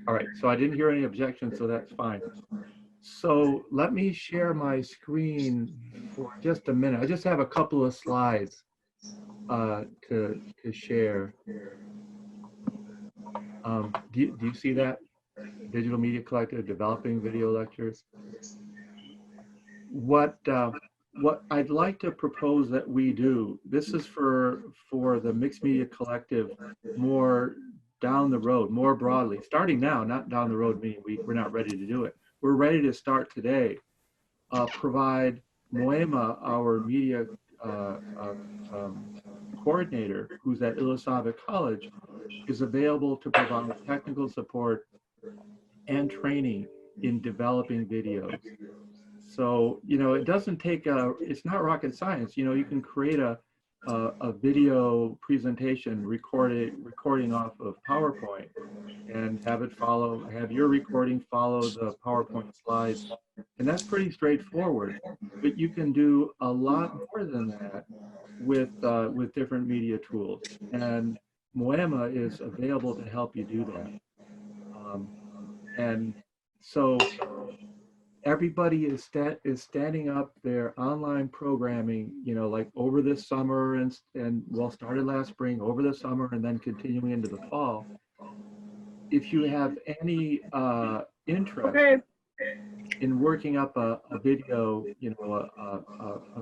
All right, so I didn't hear any objections, so that's fine. So let me share my screen for just a minute. I just have a couple of slides to share. Do you see that? Digital Media Collective, developing video lectures. What I'd like to propose that we do, this is for the Mixed Media Collective more down the road, more broadly, starting now, not down the road, meaning we're not ready to do it. We're ready to start today. Provide Moema, our media coordinator, who's at Ilisava College, is available to provide technical support and training in developing videos. So, you know, it doesn't take it's not rocket science. You know, you can create a video presentation recording off of PowerPoint and have your recording follow the PowerPoint slides. And that's pretty straightforward, but you can do a lot more than that with different media tools. And Moema is available to help you do that. And so everybody is standing up their online programming, you know, like over this summer and well, started last spring, over the summer, and then continuing into the fall. If you have any interest in working up a video, you know,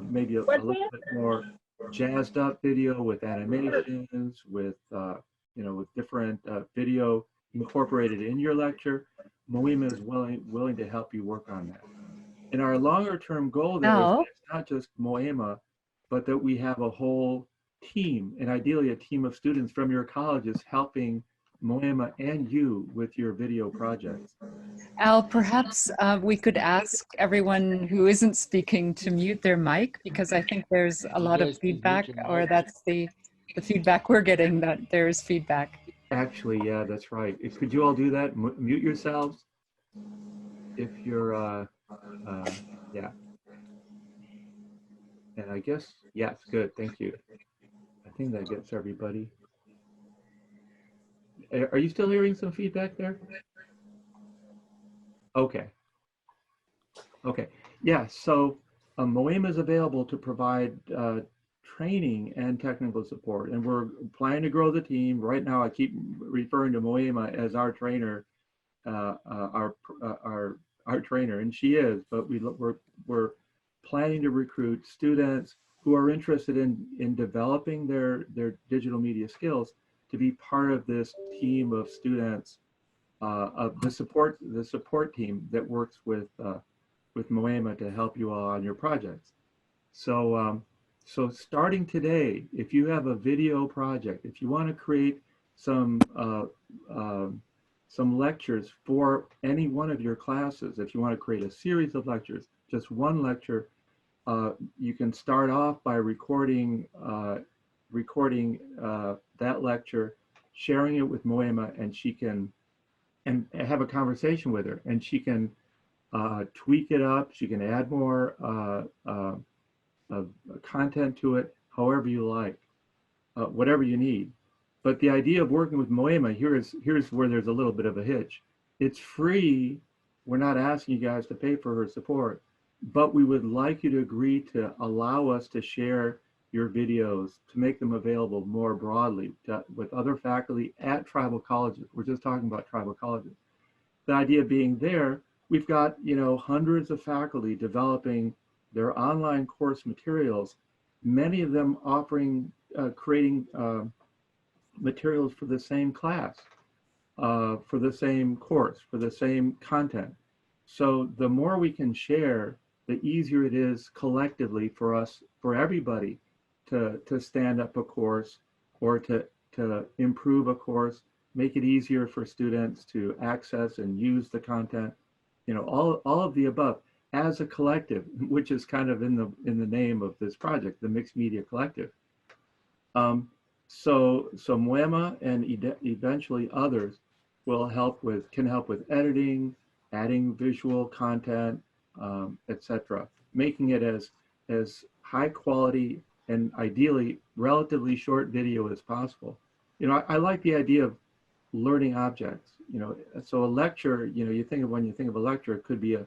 maybe a little bit more jazzed up video with animations, with you know, with different video incorporated in your lecture, Moema is willing to help you work on that. And our longer term goal there is it's not just Moema, but that we have a whole team, and ideally a team of students from your colleges helping Moema and you with your video projects. Al, perhaps we could ask everyone who isn't speaking to mute their mic, because I think there's a lot of feedback, or that's the feedback we're getting, that there's feedback. Actually, yeah, that's right. Could you all do that? Mute yourselves if you're, yeah. And I guess, yes, good, thank you. I think that gets everybody. Are you still hearing some feedback there? Okay. Okay, yeah, so Moema is available to provide training and technical support, and we're planning to grow the team. Right now, I keep referring to Moema as our trainer, our trainer, and she is. But we're planning to recruit students who are interested in developing their digital media skills to be part of this team of students, of the support team that works with Moema to help you all on your projects. So so starting today, if you have a video project, if you want to create some lectures for any one of your classes, if you want to create a series of lectures, just one lecture, you can start off by recording that lecture, sharing it with Moema, and she can have a conversation with her, and she can tweak it up. She can add more content to it, however you like, whatever you need. But the idea of working with Moema, here's where there's a little bit of a hitch. It's free. We're not asking you guys to pay for her support, but we would like you to agree to allow us to share your videos, to make them available more broadly with other faculty at tribal colleges. We're just talking about tribal colleges. The idea being there, we've got, you know, hundreds of faculty developing their online course materials, many of them offering, creating materials for the same class, for the same course, for the same content. So the more we can share, the easier it is collectively for us, for everybody, to stand up a course or to improve a course, make it easier for students to access and use the content, you know, all of the above as a collective, which is kind of in the name of this project, the Mixed Media Collective. So Moema and eventually others will can help with editing, adding visual content, etc., making it as high quality and ideally relatively short video as possible. You know, I like the idea of learning objects. So a lecture, you think of, when you think of a lecture, it could be a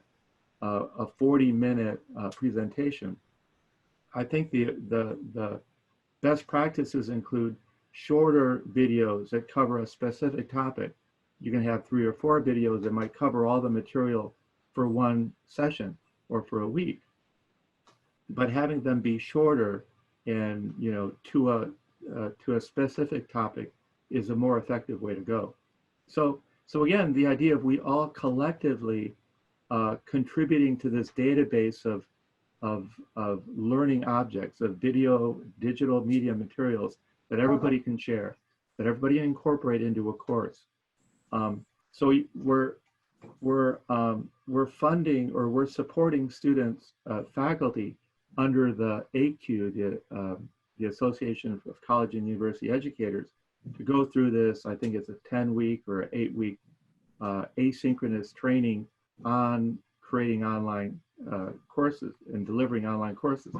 40-minute presentation. I think the best practices include shorter videos that cover a specific topic. You can have 3 or 4 videos that might cover all the material for one session or for a week, but having them be shorter and to a specific topic is a more effective way to go. So again, the idea of we all collectively contributing to this database of learning objects, of video, digital media materials that everybody can share, that everybody can incorporate into a course. So we're funding, or we're supporting students, faculty under the AQ, the Association of College and University Educators, to go through this. I think it's a 10-week or 8-week asynchronous training on creating online courses and delivering online courses.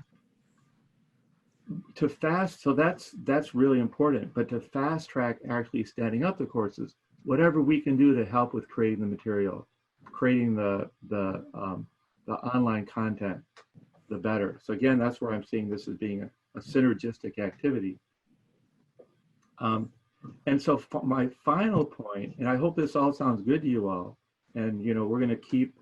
So that's really important. But to fast track actually standing up the courses, whatever we can do to help with creating the material, creating the online content, the better. So again, that's where I'm seeing this as being a synergistic activity. And so my final point, and I hope this all sounds good to you all, and we're going to keep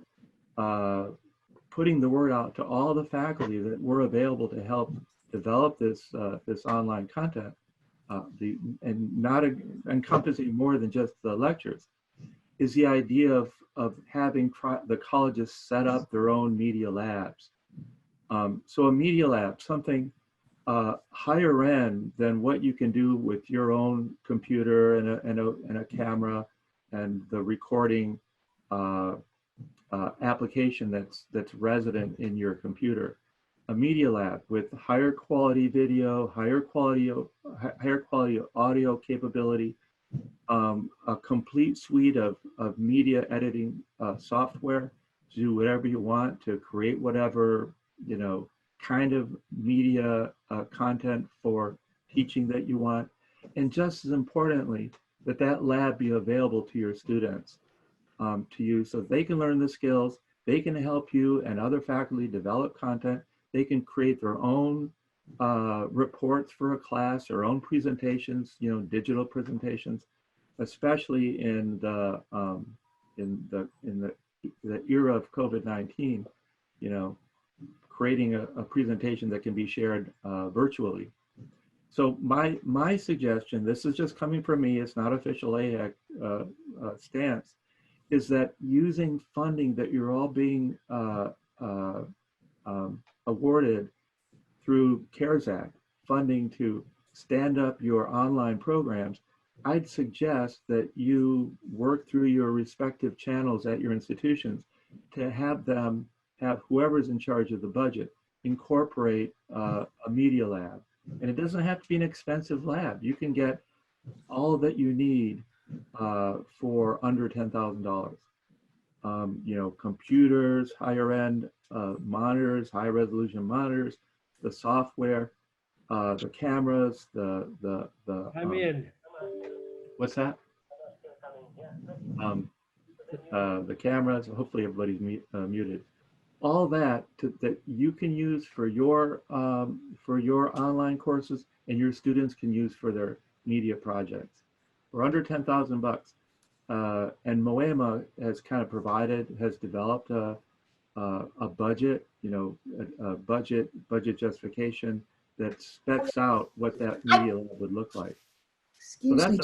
putting the word out to all the faculty that we're available to help develop this online content, and not encompassing more than just the lectures, is the idea of having the colleges set up their own media labs. So a media lab, something higher end than what you can do with your own computer and a camera and the recording application that's resident in your computer. A media lab with higher quality video, higher quality audio capability, a complete suite of media editing software to do whatever you want, to create whatever kind of media content for teaching that you want. And just as importantly, that lab be available to your students to use, so they can learn the skills, they can help you and other faculty develop content, they can create their own reports for a class, their own presentations, digital presentations, especially in the era of COVID-19, creating a presentation that can be shared virtually. So my suggestion, this is just coming from me, it's not official AHEC stance, is that using funding that you're all being awarded through CARES Act, funding to stand up your online programs, I'd suggest that you work through your respective channels at your institutions to have whoever's in charge of the budget incorporate a media lab. And it doesn't have to be an expensive lab. You can get all that you need for under $10,000. Computers, higher end monitors, high resolution monitors, the software, the cameras, the what's that? The cameras. Hopefully everybody's muted. All that that you can use for your online courses, and your students can use for their media projects. For under $10,000. And Moema has kind of has developed a budget, a budget justification that specs out what that media lab would look like. Excuse so me.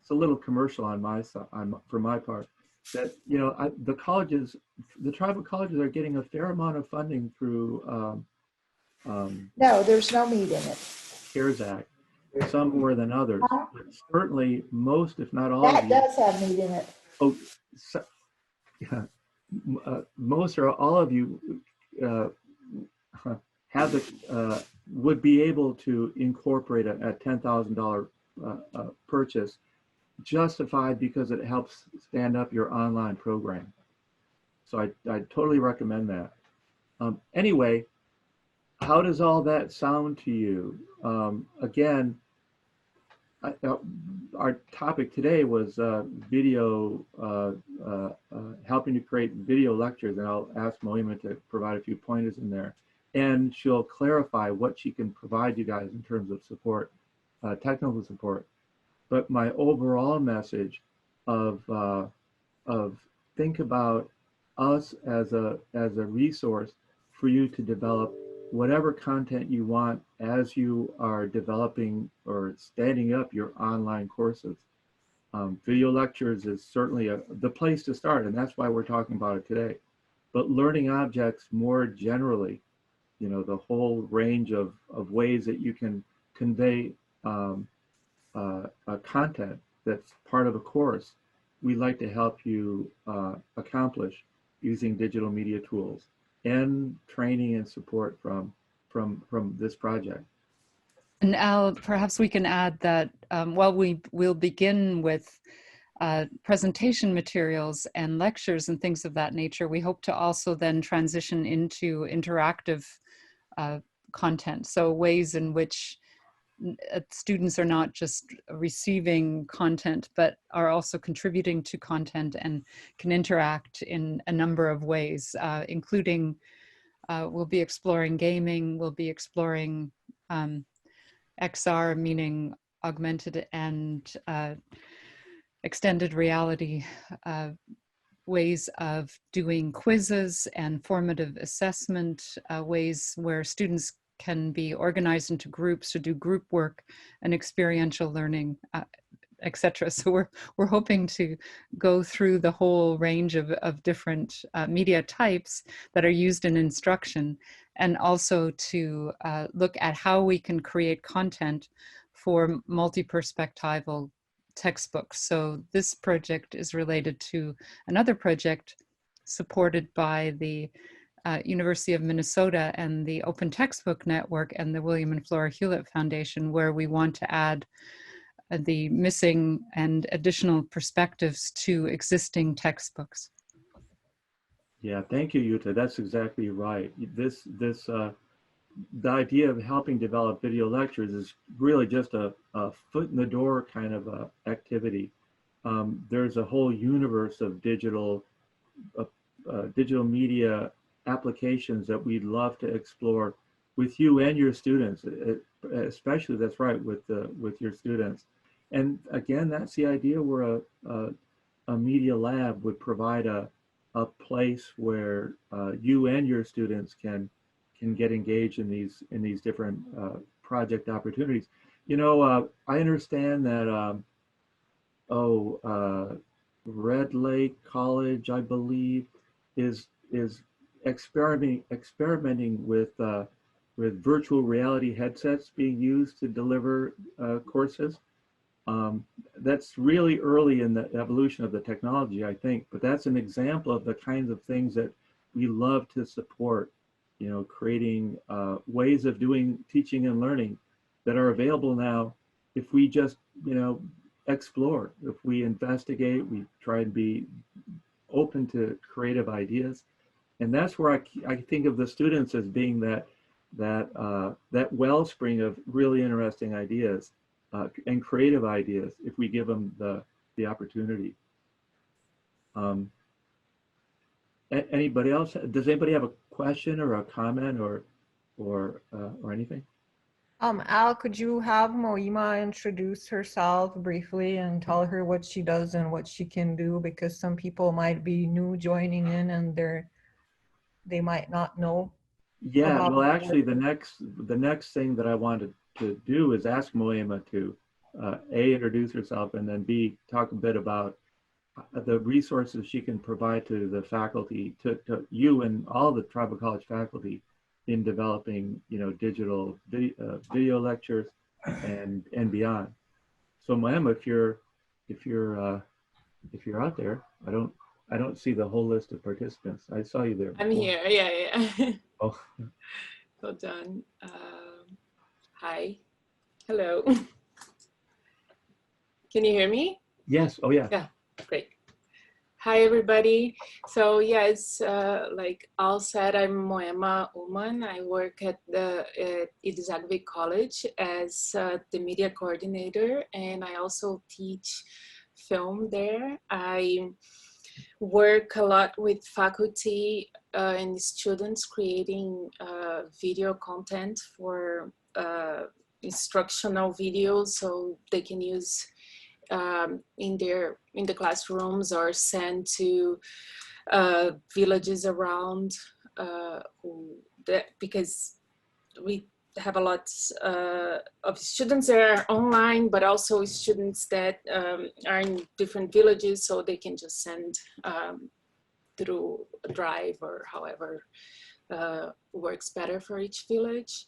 it's a little commercial on my side, for my part, that the colleges, the tribal colleges, are getting a fair amount of funding through No, there's no meat in it. CARES Act. Some more than others, but certainly most, if not all, That of you. does have meat in it. Oh, yeah. Most or all of you would be able to incorporate a $10,000 purchase, justified because it helps stand up your online program. So I totally recommend that. Anyway, how does all that sound to you? Again, our topic today was video, helping to create video lectures, and I'll ask Moima to provide a few pointers in there, and she'll clarify what she can provide you guys in terms of support, technical support. But my overall message of think about us as a resource for you to develop whatever content you want as you are developing or standing up your online courses. Video lectures is certainly the place to start, and that's why we're talking about it today. But learning objects more generally, you know, the whole range of ways that you can convey content that's part of a course, we'd like to help you accomplish using digital media tools and training and support from this project. And Al, perhaps we can add that while we'll begin with presentation materials and lectures and things of that nature, we hope to also then transition into interactive content. So ways in which students are not just receiving content, but are also contributing to content and can interact in a number of ways, including we'll be exploring gaming, we'll be exploring XR, meaning augmented and extended reality, ways of doing quizzes and formative assessment, ways where students can be organized into groups to do group work and experiential learning, etc. So we're hoping to go through the whole range of different media types that are used in instruction, and also to look at how we can create content for multi-perspectival textbooks. So this project is related to another project supported by the University of Minnesota and the Open Textbook Network and the William and Flora Hewlett Foundation, where we want to add the missing and additional perspectives to existing textbooks. Yeah, thank you, Yuta. That's exactly right. The idea of helping develop video lectures is really just a foot in the door kind of activity. There's a whole universe of digital media applications that we'd love to explore with you and your students, especially, that's right, with your students. And again, that's the idea where a media lab would provide a place where you and your students can get engaged in these different project opportunities. You know, I understand that Red Lake College, I believe, is experimenting with virtual reality headsets being used to deliver courses. That's really early in the evolution of the technology, I think, but that's an example of the kinds of things that we love to support, you know, creating ways of doing teaching and learning that are available now if we just, you know, explore, if we investigate, we try and be open to creative ideas. And that's where I think of the students as being that wellspring of really interesting ideas and creative ideas if we give them the opportunity. Anybody else? Does anybody have a question or a comment or anything? Al, could you have Moima introduce herself briefly and tell her what she does and what she can do, because some people might be new joining in and they might not know. Yeah, well, actually, the next thing that I wanted to do is ask Moima to A, introduce herself, and then B, talk a bit about the resources she can provide to the faculty, to you and all the tribal college faculty in developing, you know, digital video lectures and beyond. So Moima, if you're out there, I don't see the whole list of participants. I saw you there before. I'm here. Yeah. Oh. Hold on. Hi. Hello. Can you hear me? Yes. Oh, yeah. Yeah. Great. Hi, everybody. So yes, like Al said, I'm Moema Uman. I work at Idzagwe College as the media coordinator, and I also teach film there. I work a lot with faculty and students creating video content for instructional videos so they can use in the classrooms or send to villages around because we have a lot of students that are online, but also students that are in different villages, so they can just send through a drive or however works better for each village.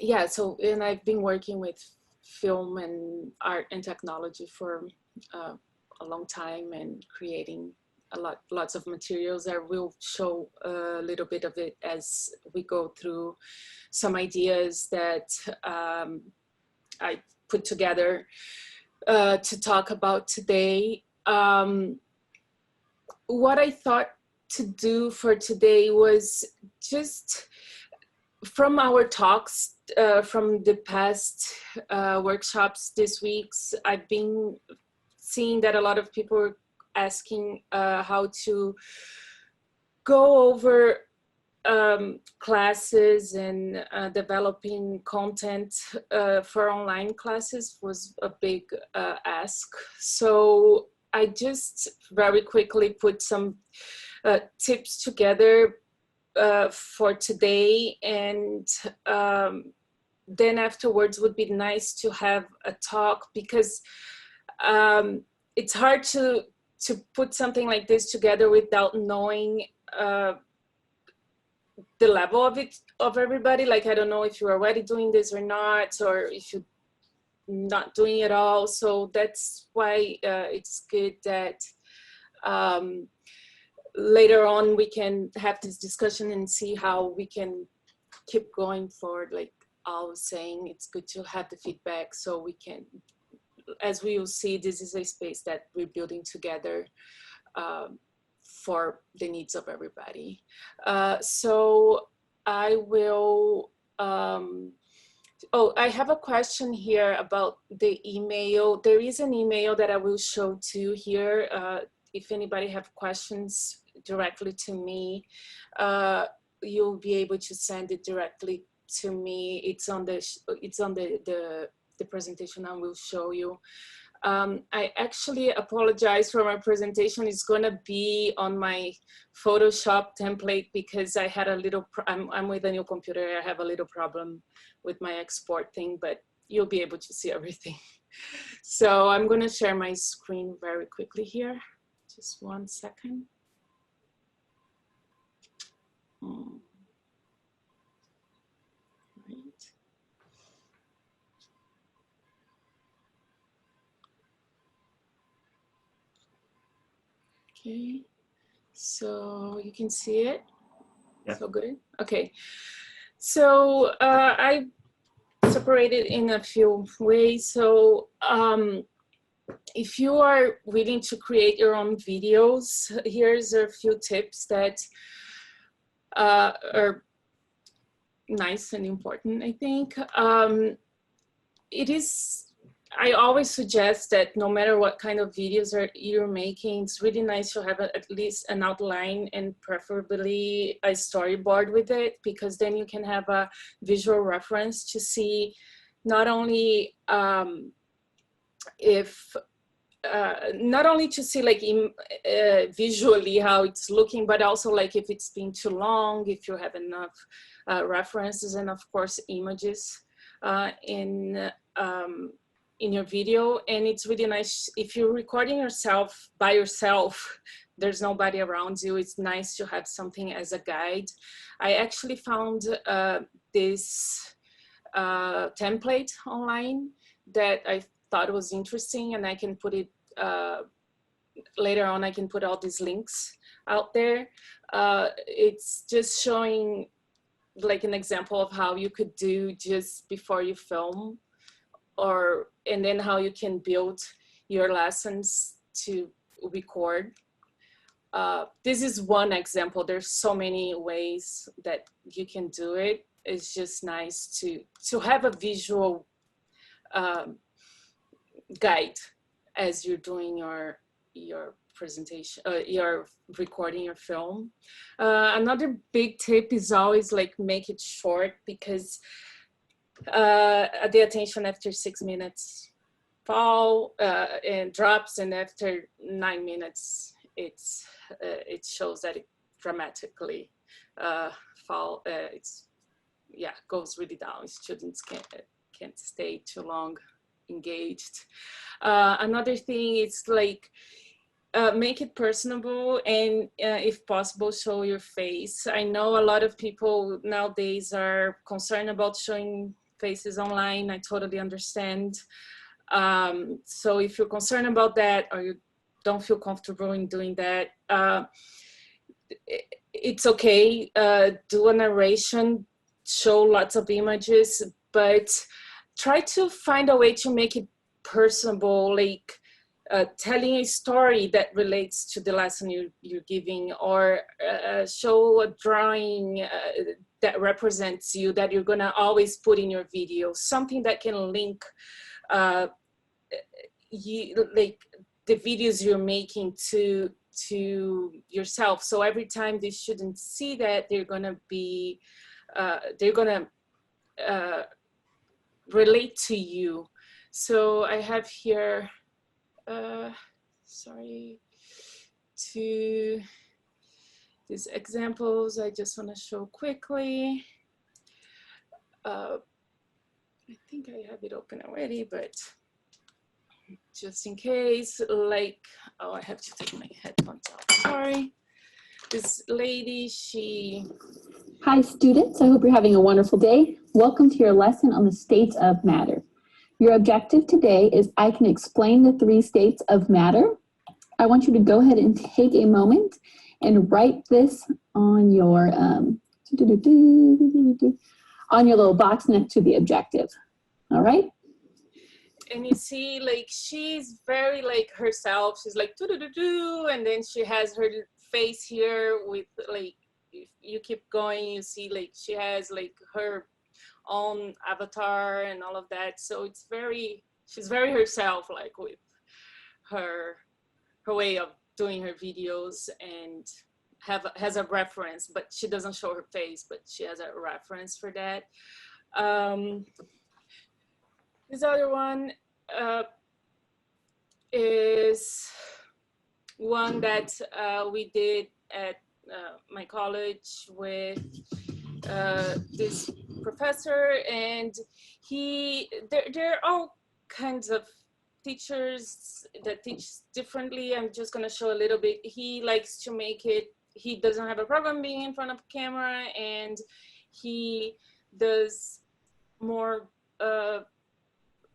Yeah, so, and I've been working with film and art and technology for a long time and creating lots of materials. I will show a little bit of it as we go through some ideas that I put together to talk about today. What I thought to do for today was just from our talks from the past workshops this week's, I've been seeing that a lot of people are asking how to go over classes and developing content for online classes was a big ask. So I just very quickly put some tips together for today, and then afterwards would be nice to have a talk, because it's hard to put something like this together without knowing the level of it, of everybody. Like, I don't know if you're already doing this or not, or if you're not doing it all. So that's why it's good that later on we can have this discussion and see how we can keep going forward. Like I was saying, it's good to have the feedback so we can, as we will see, this is a space that we're building together for the needs of everybody. So I will, oh, I have a question here about the email. There is an email that I will show too here. If anybody have questions directly to me, you'll be able to send it directly to me. It's on the presentation I will show you. I actually apologize for my presentation. It's gonna be on my Photoshop template because I had a little, I'm with a new computer. I have a little problem with my export thing, but you'll be able to see everything. So I'm gonna share my screen very quickly here. Just 1 second. Right. Okay, so you can see it. Yeah. So good. Okay, so I separated in a few ways. So if you are willing to create your own videos, here's a few tips that are nice and important, I think. I always suggest that no matter what kind of videos you're making, it's really nice to have at least an outline and preferably a storyboard with it, because then you can have a visual reference to see not only not only to see like visually how it's looking, but also like if it's been too long, if you have enough references, and of course images in your video. And it's really nice if you're recording yourself by yourself, there's nobody around you, it's nice to have something as a guide. I actually found this template online that I thought was interesting, and I can put it later on. I can put all these links out there. It's just showing like an example of how you could do just before you film, and then how you can build your lessons to record. This is one example. There's so many ways that you can do it. It's just nice to have a visual guide as you're doing your presentation, you're recording your film. Another big tip is always like make it short, because the attention after 6 minutes fall and drops, and after 9 minutes it shows that it dramatically fall. Goes really down. Students can't stay too long engaged. Another thing is like make it personable, and if possible, show your face. I know a lot of people nowadays are concerned about showing faces online. I totally understand. So if you're concerned about that, or you don't feel comfortable in doing that, it's okay. Do a narration, show lots of images, but try to find a way to make it personable, like telling a story that relates to the lesson you're giving, or show a drawing that represents you, that you're gonna always put in your video, something that can link like the videos you're making to yourself. So every time the students see that, they're gonna relate to you. So I have here, sorry, these examples I just want to show quickly. I think I have it open already, but just in case, like, oh, I have to take my headphones off, sorry. This lady, Hi students, I hope you're having a wonderful day. Welcome to your lesson on the states of matter. Your objective today is I can explain the 3 states of matter. I want you to go ahead and take a moment and write this on your little box next to the objective. All right? And you see, like, she's very like herself. She's like do, and then she has her face here with, like, if you keep going, you see like she has like her own avatar and all of that. So it's she's very herself, like with her way of doing her videos, and has a reference, but she doesn't show her face, but she has a reference for that. This other one is one that we did at my college with this professor, and there are all kinds of teachers that teach differently. I'm just gonna show a little bit. He likes to make it, he doesn't have a problem being in front of camera, and he does more,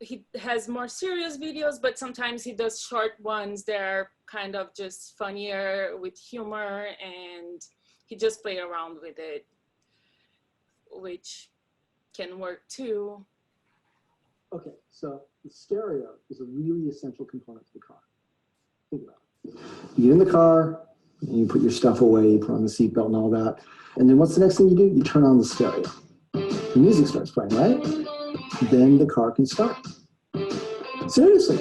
he has more serious videos, but sometimes he does short ones that are kind of just funnier with humor, and he just play around with it, which can work too. Okay, so the stereo is a really essential component to the car. Think about it. You get in the car, and you put your stuff away, you put on the seatbelt and all that, and then what's the next thing you do? You turn on the stereo. The music starts playing, right? Then the car can start. Seriously.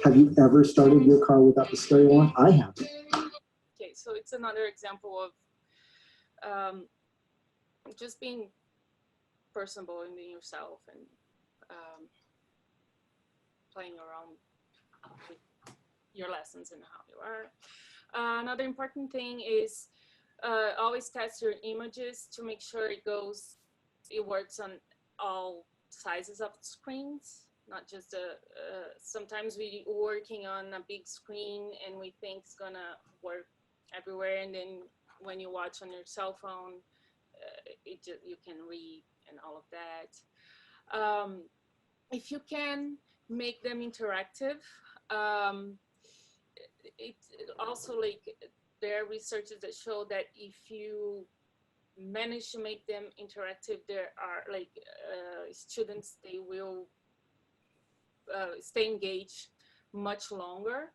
Have you ever started your car without the stereo on? I haven't. Okay, so it's another example of just being personable and being yourself, and playing around with your lessons and how you are. Another important thing is always test your images to make sure it works on all sizes of screens, not just sometimes we working on a big screen and we think it's gonna work everywhere, and then when you watch on your cell phone, you can read and all of that. If you can make them interactive, it also, like, there are researches that show that if you manage to make them interactive, there are like students, they will stay engaged much longer.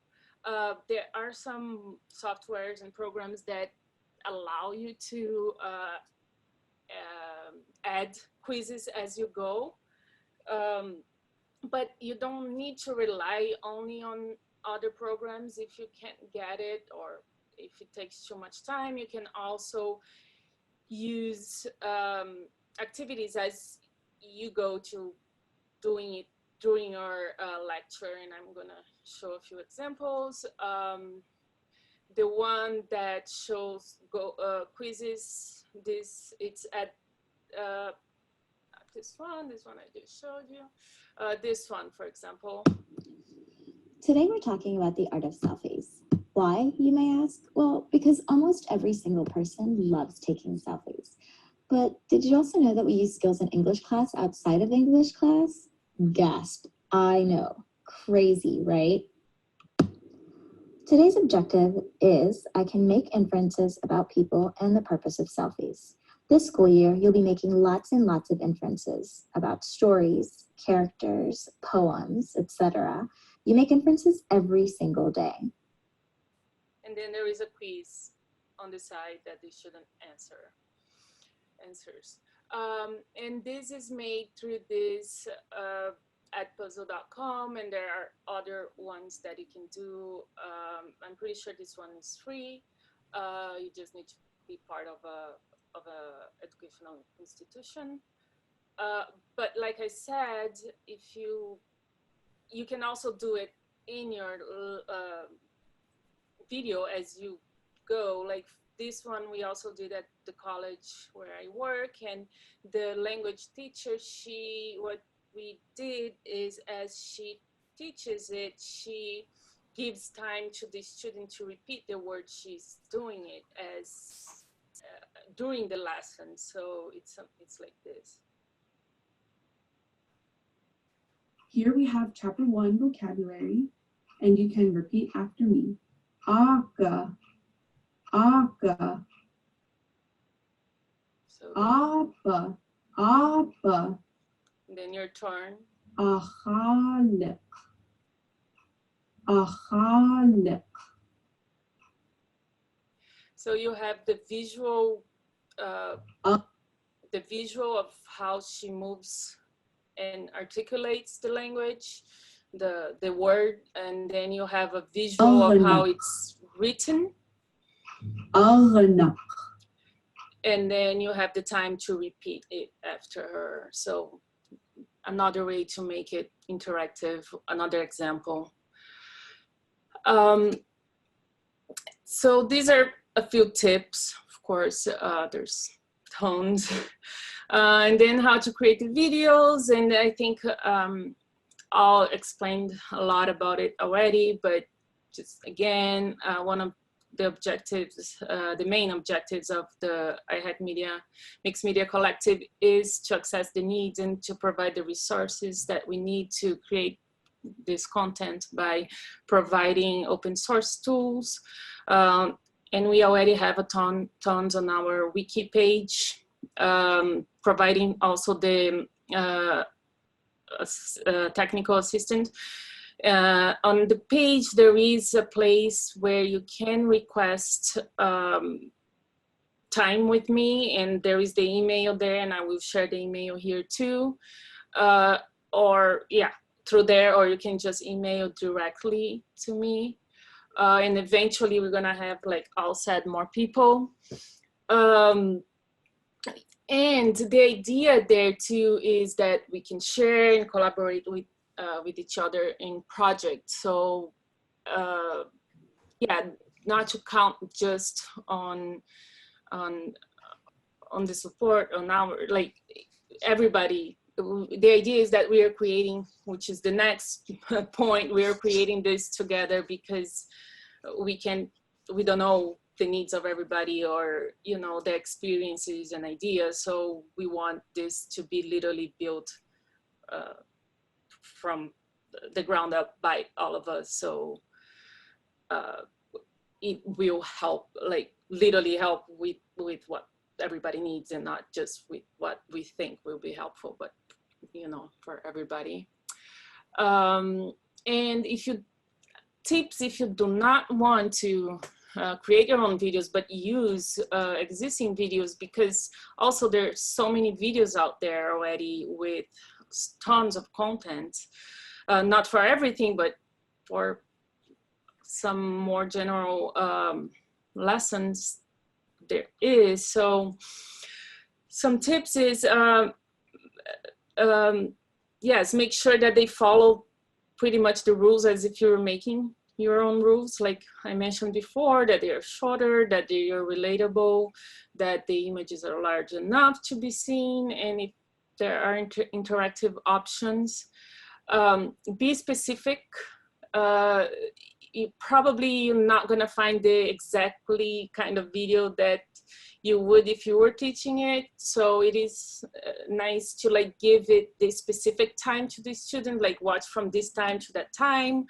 there are some softwares and programs that allow you to add quizzes as you go. But you don't need to rely only on other programs if you can't get it, or if it takes too much time. You can also use activities as you go to doing it during your lecture, and I'm gonna show a few examples. The one that shows quizzes, it's at this one I just showed you. This one, for example. Today we're talking about the art of selfies. Why, you may ask? Well, because almost every single person loves taking selfies. But did you also know that we use skills in English class outside of English class? Gasp. I know. Crazy, right? Today's objective is I can make inferences about people and the purpose of selfies. This school year, you'll be making lots and lots of inferences about stories, characters, poems, etc. You make inferences every single day. And then there is a quiz on the side that they shouldn't answers. And this is made through this at puzzle.com, and there are other ones that you can do. I'm pretty sure this one is free. You just need to be part of a educational institution. But like I said, if you can also do it in your video as you go. Like this one, we also did at the college where I work, and the language teacher, what we did is, as she teaches it, she gives time to the student to repeat the word she's doing it as during the lesson. So it's like this. Here we have chapter 1 vocabulary, and you can repeat after me. Aka, aka. So Apa, apa. then your turn. Ahalik, ahalik. So you have the visual of how she moves and articulates the language, the word, and then you have a visual of how it's written. Agnak. And then you have the time to repeat it after her. So another way to make it interactive, another example. So these are a few tips, of course, there's tons. And then how to create the videos. And I think I'll explained a lot about it already, but just again, one of the objectives, the main objectives of the iHack Media, Mixed Media Collective is to access the needs and to provide the resources that we need to create this content by providing open source tools. And we already have tons on our wiki page, providing also the technical assistant. On the page, there is a place where you can request time with me, and there is the email there, and I will share the email here too. Or yeah, through there, or you can just email directly to me. And eventually we're gonna have, like Al said, more people. And the idea there too is that we can share and collaborate with each other in projects. So yeah, not to count just on the support on our, like, everybody. The idea is that we are creating, which is the next point, we are creating this together because we don't know the needs of everybody, or you know, their experiences and ideas. So we want this to be literally built from the ground up by all of us. So it will help, like literally help with what everybody needs, and not just with what we think will be helpful, but you know, for everybody. And if you tips if you do not want to create your own videos, but use existing videos, because also there's so many videos out there already with tons of content, not for everything, but for some more general lessons there is. So some tips is, yes, make sure that they follow pretty much the rules as if you're making your own rules. Like I mentioned before, that they are shorter, that they are relatable, that the images are large enough to be seen, and if there are interactive options. Be specific. You're not gonna find the exactly kind of video that you would if you were teaching it. So it is nice to like give it the specific time to the student, like watch from this time to that time.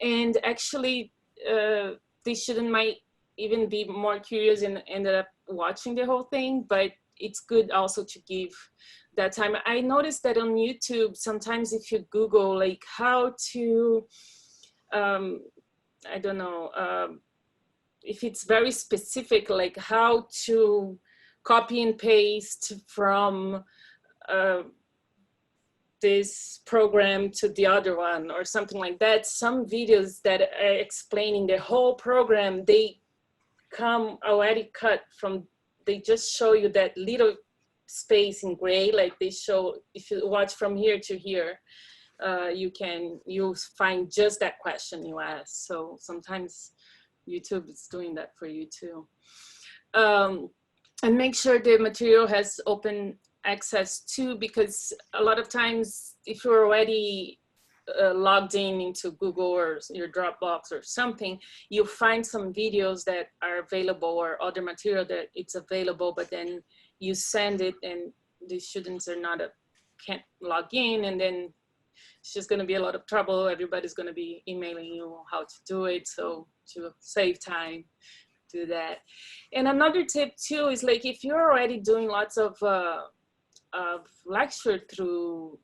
And actually the student might even be more curious and ended up watching the whole thing, but it's good also to give that time. I noticed that on YouTube, sometimes if you Google like how to, I don't know, if it's very specific, like how to copy and paste from this program to the other one or something like that. Some videos that are explaining the whole program, they come already cut from, they just show you that little space in gray, like they show, if you watch from here to here, you'll find just that question you asked. So sometimes YouTube is doing that for you too. And make sure the material has open access too, because a lot of times if you're already logged in into Google or your Dropbox or something, you'll find some videos that are available or other material that it's available, but then you send it and the students are can't log in, and then it's just going to be a lot of trouble. Everybody's going to be emailing you how to do it. So to save time, do that. And another tip too is like, if you're already doing lots of lecture through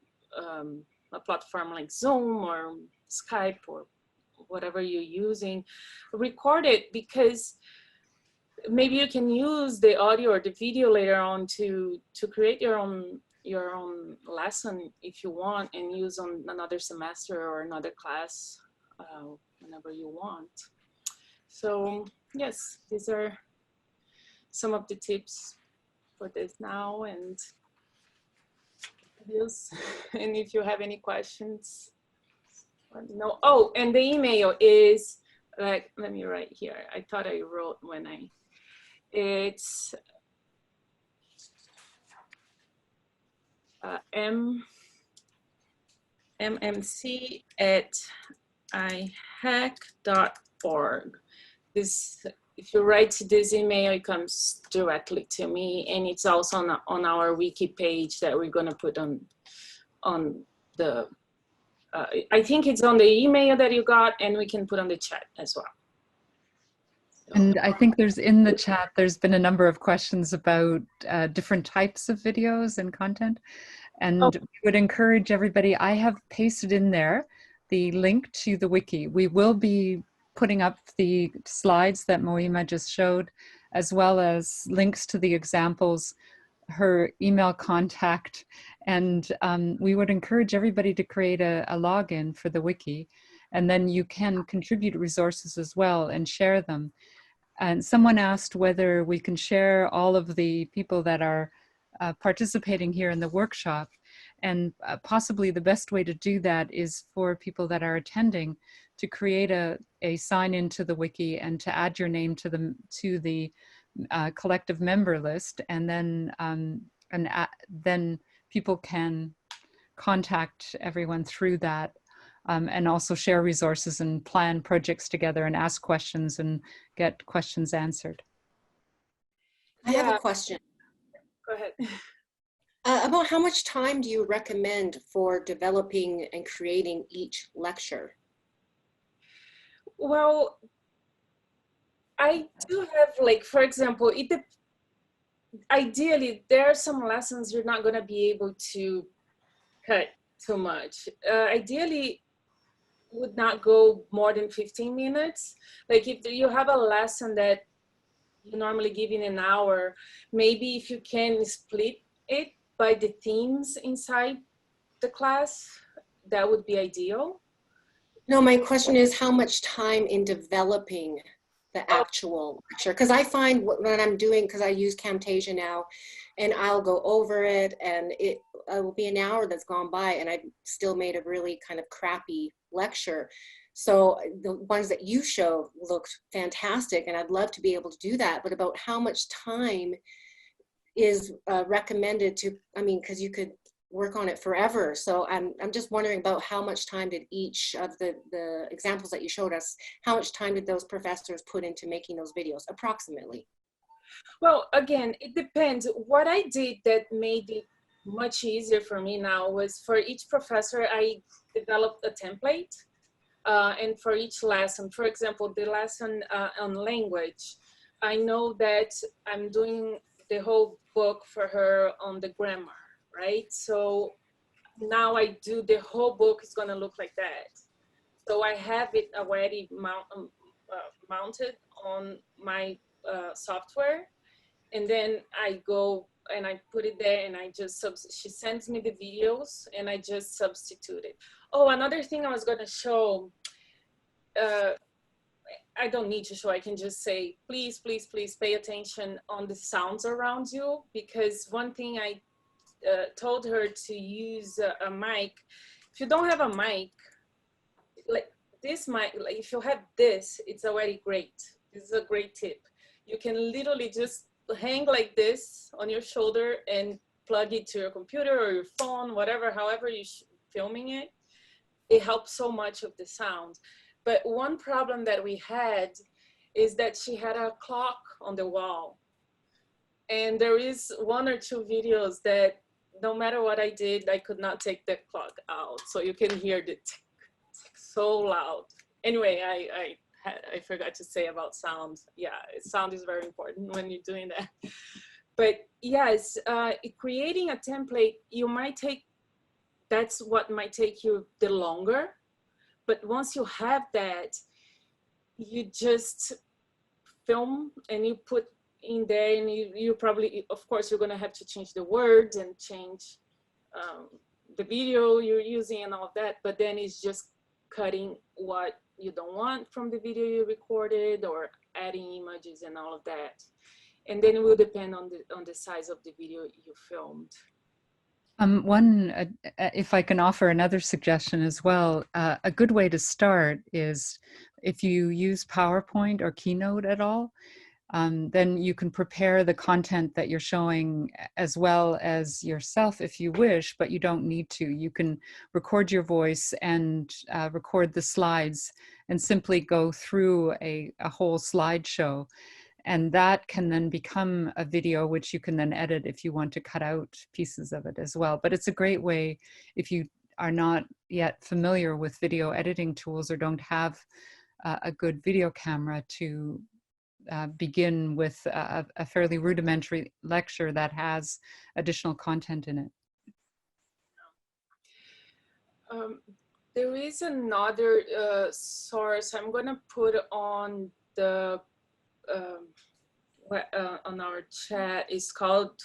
a platform like Zoom or Skype or whatever you're using, record it, because maybe you can use the audio or the video later on to create your own lesson if you want, and use on another semester or another class whenever you want. So yes, these are some of the tips for this now, and videos. And if you have any questions, let me know. Oh, and the email is, like, let me write here. I thought I wrote when it's mmc@ihack.org. This, if you write to this email, it comes directly to me, and it's also on our wiki page that we're gonna put on the, I think it's on the email that you got, and we can put on the chat as well. And I think there's in the chat, there's been a number of questions about different types of videos and content. And we would encourage everybody, I have pasted in there the link to the wiki. We will be putting up the slides that Moima just showed, as well as links to the examples, her email contact. And we would encourage everybody to create a login for the wiki. And then you can contribute resources as well and share them. And someone asked whether we can share all of the people that are participating here in the workshop. And possibly the best way to do that is for people that are attending to create a sign into the wiki and to add your name to the collective member list. And then, then people can contact everyone through that. And also share resources and plan projects together and ask questions and get questions answered. I have a question. Go ahead. About how much time do you recommend for developing and creating each lecture? Well, I do have, like, for example, ideally, there are some lessons you're not going to be able to cut too much. Ideally, would not go more than 15 minutes. Like if you have a lesson that you normally give in an hour, maybe if you can split it by the themes inside the class, that would be ideal. No, my question is how much time in developing the actual lecture? Because I find when I'm doing, because I use Camtasia now, and I'll go over it, and it will be an hour that's gone by, and I still made a really kind of crappy lecture. So the ones that you showed looked fantastic, and I'd love to be able to do that. But about how much time is recommended to, I mean, because you could work on it forever. So I'm just wondering about how much time did each of the examples that you showed us, how much time did those professors put into making those videos, approximately? Well, again, it depends. What I did that made it much easier for me now was for each professor, I developed a template. And for each lesson, for example, the lesson on language, I know that I'm doing the whole book for her on the grammar, right? So now I do the whole book is gonna look like that. So I have it already mounted on my software, and then I go and I put it there, and I just, she sends me the videos and I just substitute it. Oh, another thing I was gonna show, I don't need to show, I can just say, please, please, please pay attention on the sounds around you, because one thing I told her to use a mic. If you don't have a mic, like this mic, like if you have this, it's already great. This is a great tip. You can literally just hang like this on your shoulder and plug it to your computer or your phone, whatever, however you're filming it. It helps so much of the sound. But one problem that we had is that she had a clock on the wall. And there is one or two videos that no matter what I did, I could not take the clock out. So you can hear the tick, tick, so loud. Anyway, I forgot to say about sound. Yeah, sound is very important when you're doing that. But yes, creating a template, you might take, that's what might take you the longer. But once you have that, you just film and you put in there, and you probably, of course, you're gonna have to change the words and change the video you're using and all of that, but then it's just cutting what you don't want from the video you recorded or adding images and all of that. And then it will depend on the size of the video you filmed. If I can offer another suggestion as well, a good way to start is if you use PowerPoint or Keynote at all, then you can prepare the content that you're showing as well as yourself if you wish, but you don't need to. You can record your voice and record the slides and simply go through a whole slideshow. And that can then become a video, which you can then edit if you want to cut out pieces of it as well. But it's a great way if you are not yet familiar with video editing tools or don't have a good video camera to begin with a fairly rudimentary lecture that has additional content in it. There is another source I'm going to put on the on our chat. It's called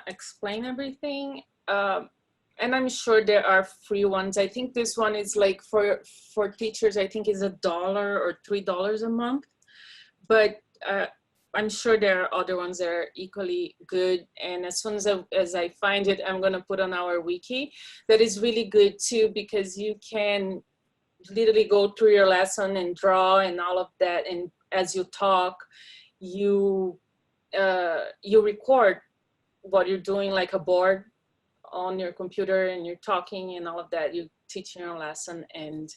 Explain Everything, and I'm sure there are free ones. I think this one is like for teachers, I think is $1 or $3 a month, but I'm sure there are other ones that are equally good. And as soon as I find it, I'm going to put on our wiki. That is really good too, because you can literally go through your lesson and draw and all of that. And as you talk, you record what you're doing, like a board on your computer, and you're talking and all of that. You teach your lesson, and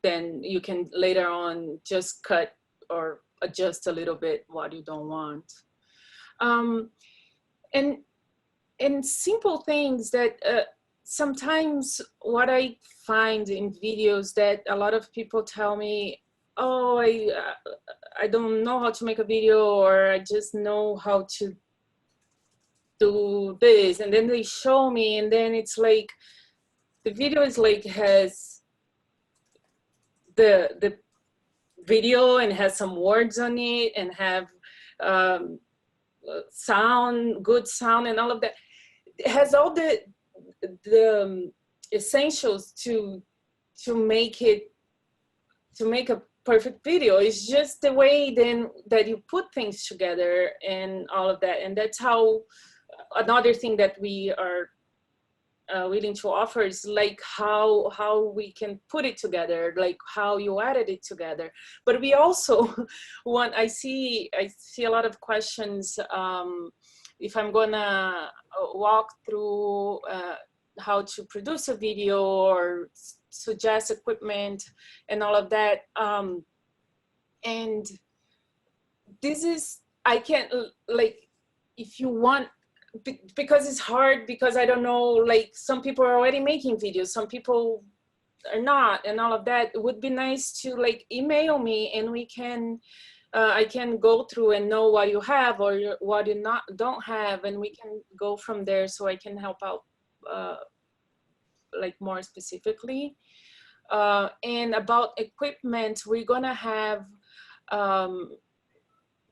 then you can later on just cut or adjust a little bit what you don't want. And simple things that sometimes what I find in videos that a lot of people tell me, oh, I don't know how to make a video, or I just know how to do this, and then they show me, and then it's like the video is like has the video and has some words on it and have sound, good sound and all of that. It has all the essentials to make a perfect video. It's just the way then that you put things together and all of that. And that's how another thing that we are willing to offer is like how we can put it together, like how you added it together. But we also want, I see a lot of questions if I'm gonna walk through how to produce a video or suggest equipment and all of that. And this is, I can't, like, if you want, because it's hard, because I don't know, like some people are already making videos, some people are not, and all of that. It would be nice to like email me and we can, I can go through and know what you have or what you don't have, and we can go from there so I can help out like more specifically. And about equipment, we're gonna have,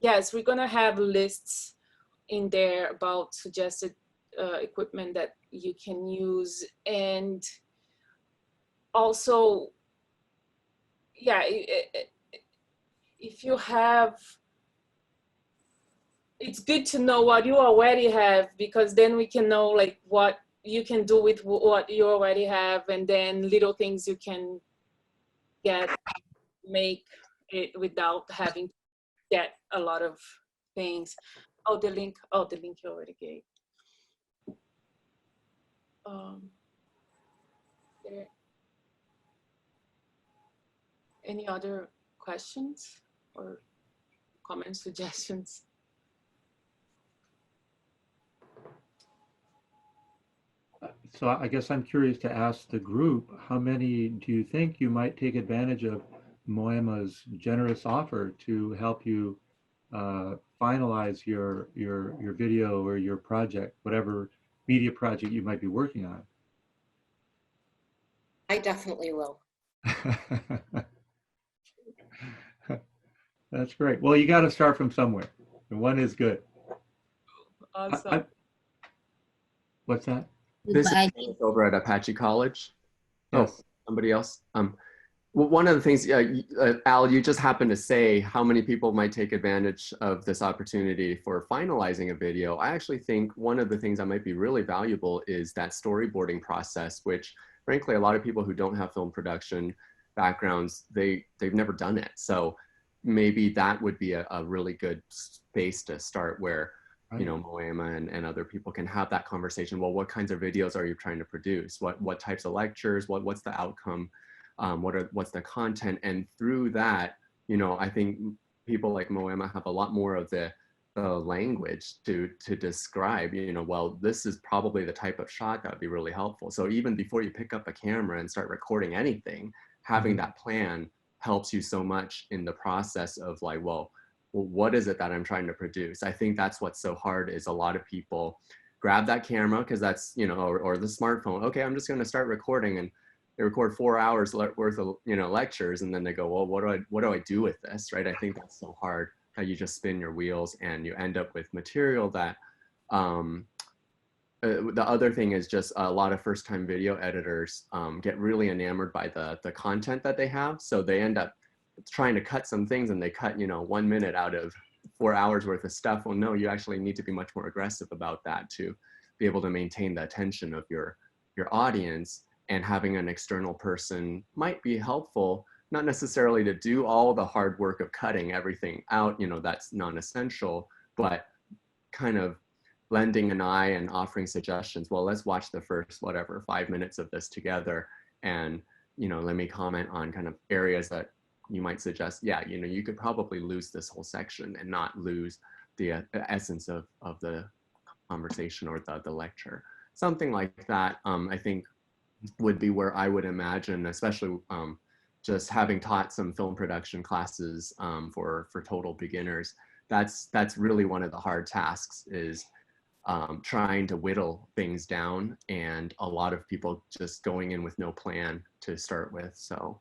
yes, we're gonna have lists in there about suggested equipment that you can use. And also, yeah, if you have, it's good to know what you already have, because then we can know like what you can do with what you already have, and then little things you can make it without having to get a lot of things. Oh, the link you already gave. There. Any other questions or comments, suggestions? So I guess I'm curious to ask the group, how many do you think you might take advantage of Moema's generous offer to help you finalize your video or your project, whatever media project you might be working on? I definitely will. That's great. Well, you got to start from somewhere, and one is good. Awesome. What's that? This is over at Apache College. Yes. Oh, somebody else. Well, one of the things, Al, you just happened to say how many people might take advantage of this opportunity for finalizing a video. I actually think one of the things that might be really valuable is that storyboarding process, which frankly, a lot of people who don't have film production backgrounds, they've never done it. So maybe that would be a really good space to start where, you know, Moema and other people can have that conversation. Well, what kinds of videos are you trying to produce? What types of lectures? What's the outcome? What's the content? And through that, you know, I think people like Moema have a lot more of the language to describe, you know, well, this is probably the type of shot that would be really helpful. So even before you pick up a camera and start recording anything, having that plan helps you so much in the process of like, well, what is it that I'm trying to produce? I think that's what's so hard is a lot of people grab that camera because that's, you know, or the smartphone. Okay, I'm just going to start recording, and they record 4 hours worth of, you know, lectures, and then they go, well, what do I do with this, right? I think that's so hard, how you just spin your wheels and you end up with material that, the other thing is just a lot of first-time video editors get really enamored by the content that they have. So they end up trying to cut some things, and they cut, you know, 1 minute out of 4 hours worth of stuff. Well, no, you actually need to be much more aggressive about that to be able to maintain the attention of your audience. And having an external person might be helpful, not necessarily to do all the hard work of cutting everything out, you know, that's non-essential, but kind of lending an eye and offering suggestions. Well, let's watch the first, whatever, 5 minutes of this together. And, you know, let me comment on kind of areas that you might suggest, yeah, you know, you could probably lose this whole section and not lose the essence of the conversation or the lecture. Something like that, I think, would be where I would imagine, especially just having taught some film production classes for total beginners, that's really one of the hard tasks is trying to whittle things down, and a lot of people just going in with no plan to start with. So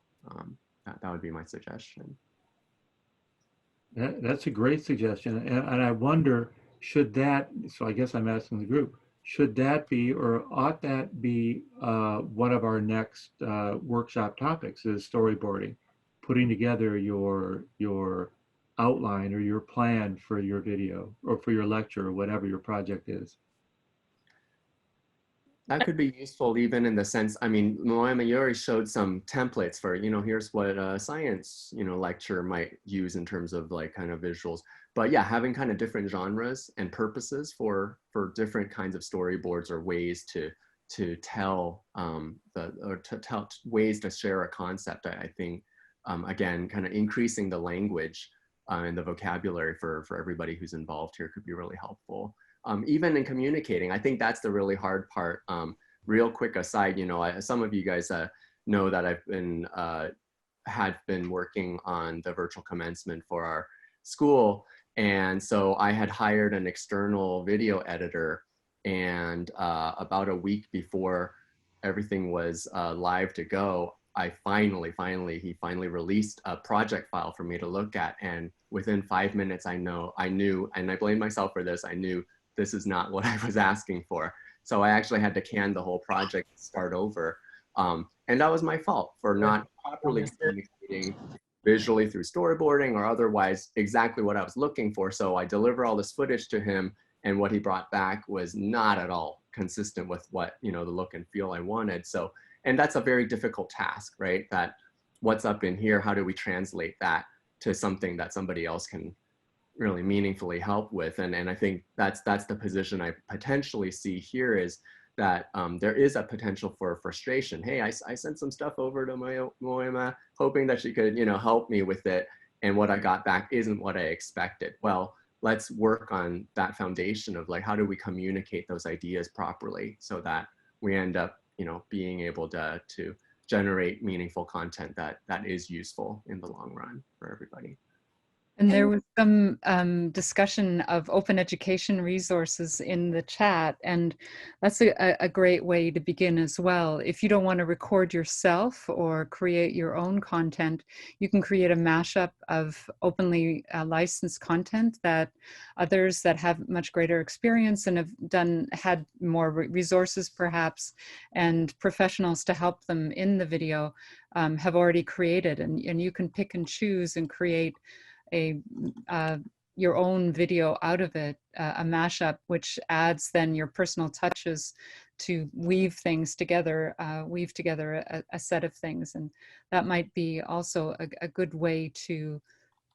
that would be my suggestion. That's a great suggestion. And I wonder, should that, so I guess I'm asking the group, should that be, or ought that be one of our next workshop topics, is storyboarding, putting together your outline or your plan for your video or for your lecture or whatever your project is. That could be useful even in the sense, I mean, Moema, you already showed some templates for, here's what a science, lecture might use in terms of like kind of visuals. But yeah, having kind of different genres and purposes for different kinds of storyboards or ways to tell ways to share a concept, I think, again, kind of increasing the language and the vocabulary for everybody who's involved here could be really helpful. Even in communicating, I think that's the really hard part. Real quick aside, some of you guys know that I've been had been working on the virtual commencement for our school, and so I had hired an external video editor, and about a week before everything was live to go, he finally released a project file for me to look at, and within 5 minutes, I knew, and I blame myself for this. I knew this is not what I was asking for. So I actually had to can the whole project and start over. And that was my fault for not properly communicating visually through storyboarding or otherwise exactly what I was looking for. So I deliver all this footage to him, and what he brought back was not at all consistent with what, the look and feel I wanted. So, and that's a very difficult task, right? That what's up in here, how do we translate that to something that somebody else can really meaningfully help with? And I think that's the position I potentially see here, is that there is a potential for frustration. Hey, I sent some stuff over to Moema hoping that she could, help me with it, and what I got back isn't what I expected. Well, let's work on that foundation of like, how do we communicate those ideas properly so that we end up, being able to generate meaningful content that is useful in the long run for everybody. And there was some discussion of open education resources in the chat, and that's a great way to begin as well. If you don't want to record yourself or create your own content, you can create a mashup of openly licensed content that others that have much greater experience and have had more resources perhaps, and professionals to help them in the video have already created, and you can pick and choose and create your own video out of it, a mashup, which adds then your personal touches to weave things together, a set of things. And that might be also a good way to,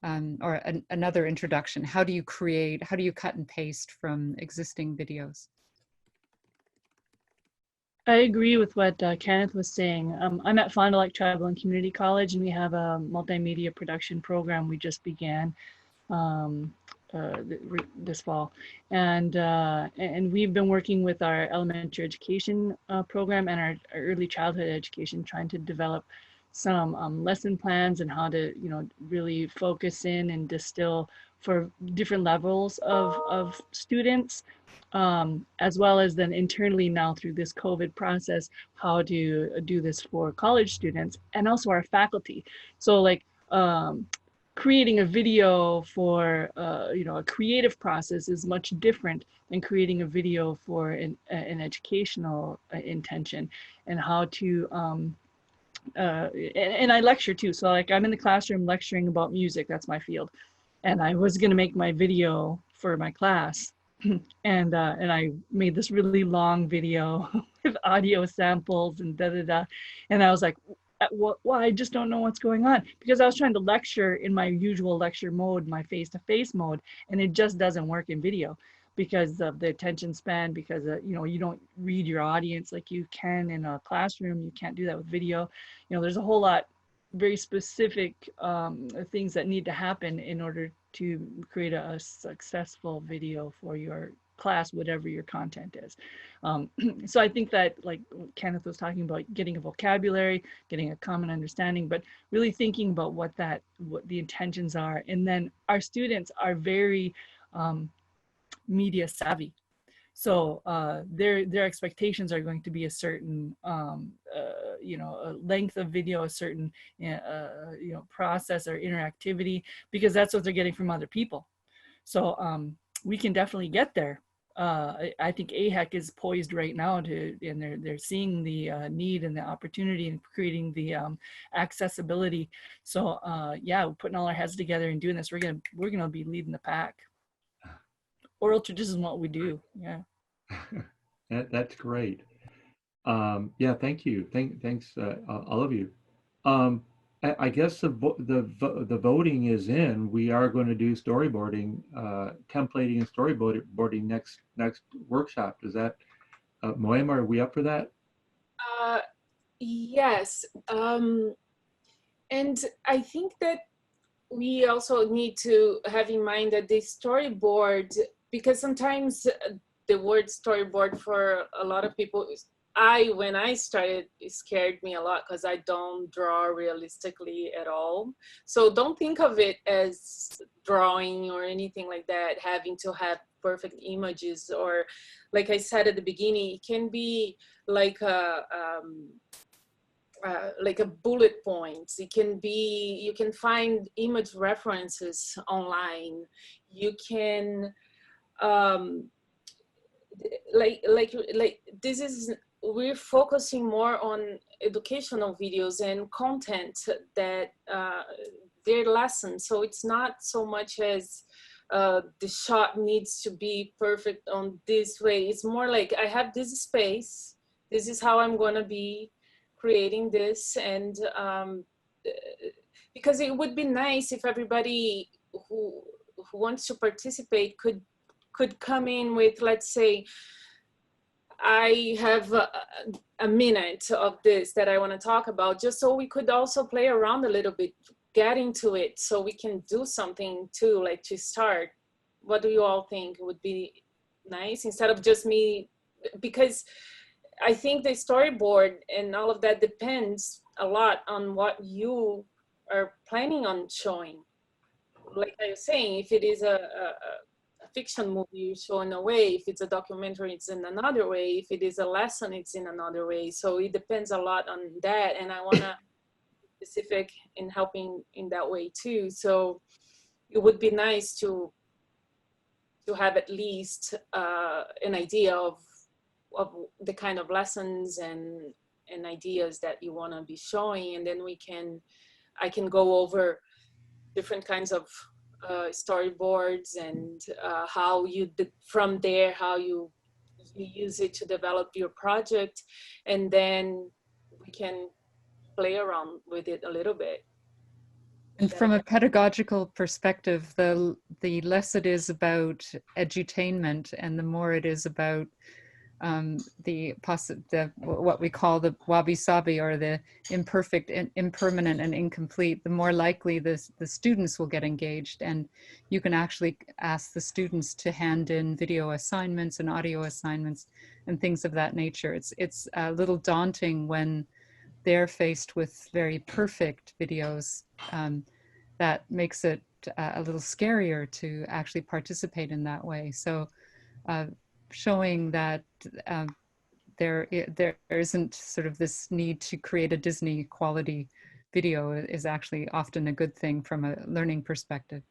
or another introduction. How do you cut and paste from existing videos? I agree with what Kenneth was saying. I'm at Fond du Lac Tribal and Community College, and we have a multimedia production program we just began this fall, and we've been working with our elementary education program and our early childhood education, trying to develop some lesson plans and how to really focus in and distill for different levels of students, as well as then internally now through this COVID process, how to do this for college students and also our faculty. So like creating a video for a creative process is much different than creating a video for an educational intention, and how to and I lecture too. So like I'm in the classroom lecturing about music, that's my field. And I was gonna make my video for my class. And I made this really long video with audio samples and da-da-da. And I was like, well, I just don't know what's going on, because I was trying to lecture in my usual lecture mode, my face-to-face mode, and it just doesn't work in video because of the attention span, because you don't read your audience like you can in a classroom. You can't do that with video. There's a whole lot very specific things that need to happen in order to create a successful video for your class, whatever your content is. So I think that, like Kenneth was talking about, getting a vocabulary, getting a common understanding, but really thinking about what the intentions are. And then our students are very media savvy. So their expectations are going to be a certain, you know, a length of video, a certain, you know, process or interactivity, because that's what they're getting from other people. So we can definitely get there. I think AHEC is poised right now to, and they're seeing the need and the opportunity and creating the accessibility. So yeah, we're putting all our heads together and doing this. We're gonna be leading the pack. Oral tradition is what we do. Yeah. That's great. Yeah, thank you. Thanks, all of you. I guess the voting is in. We are going to do storyboarding, templating and storyboarding next workshop. Is that, Moema, are we up for that? Yes. And I think that we also need to have in mind that the storyboard, because sometimes the word storyboard for a lot of people is, when I started, it scared me a lot because I don't draw realistically at all. So don't think of it as drawing or anything like that, having to have perfect images, or like I said at the beginning, it can be like a bullet points. It can be, you can find image references online. You can this is, we're focusing more on educational videos and content that their lessons. So it's not so much as the shot needs to be perfect on this way. It's more like, I have this space, this is how I'm going to be creating this. And because it would be nice if everybody who wants to participate could come in with, let's say, I have a minute of this that I want to talk about, just so we could also play around a little bit, get into it, so we can do something too, like to start. What do you all think would be nice, instead of just me? Because I think the storyboard and all of that depends a lot on what you are planning on showing. Like I was saying, if it is a fiction movie, you show in a way. If it's a documentary, it's in another way. If it is a lesson, it's in another way. So it depends a lot on that. And I want to be specific in helping in that way too. So it would be nice to have at least an idea of the kind of lessons and ideas that you want to be showing. And then I can go over different kinds of storyboards and how you from there, how you use it to develop your project, and then we can play around with it a little bit. And from a pedagogical perspective, the less it is about edutainment and the more it is about what we call the wabi-sabi, or the imperfect, impermanent, and incomplete, the more likely the students will get engaged. And you can actually ask the students to hand in video assignments and audio assignments and things of that nature. It's a little daunting when they're faced with very perfect videos. That makes it a little scarier to actually participate in that way. So showing that there isn't sort of this need to create a Disney quality video is actually often a good thing from a learning perspective.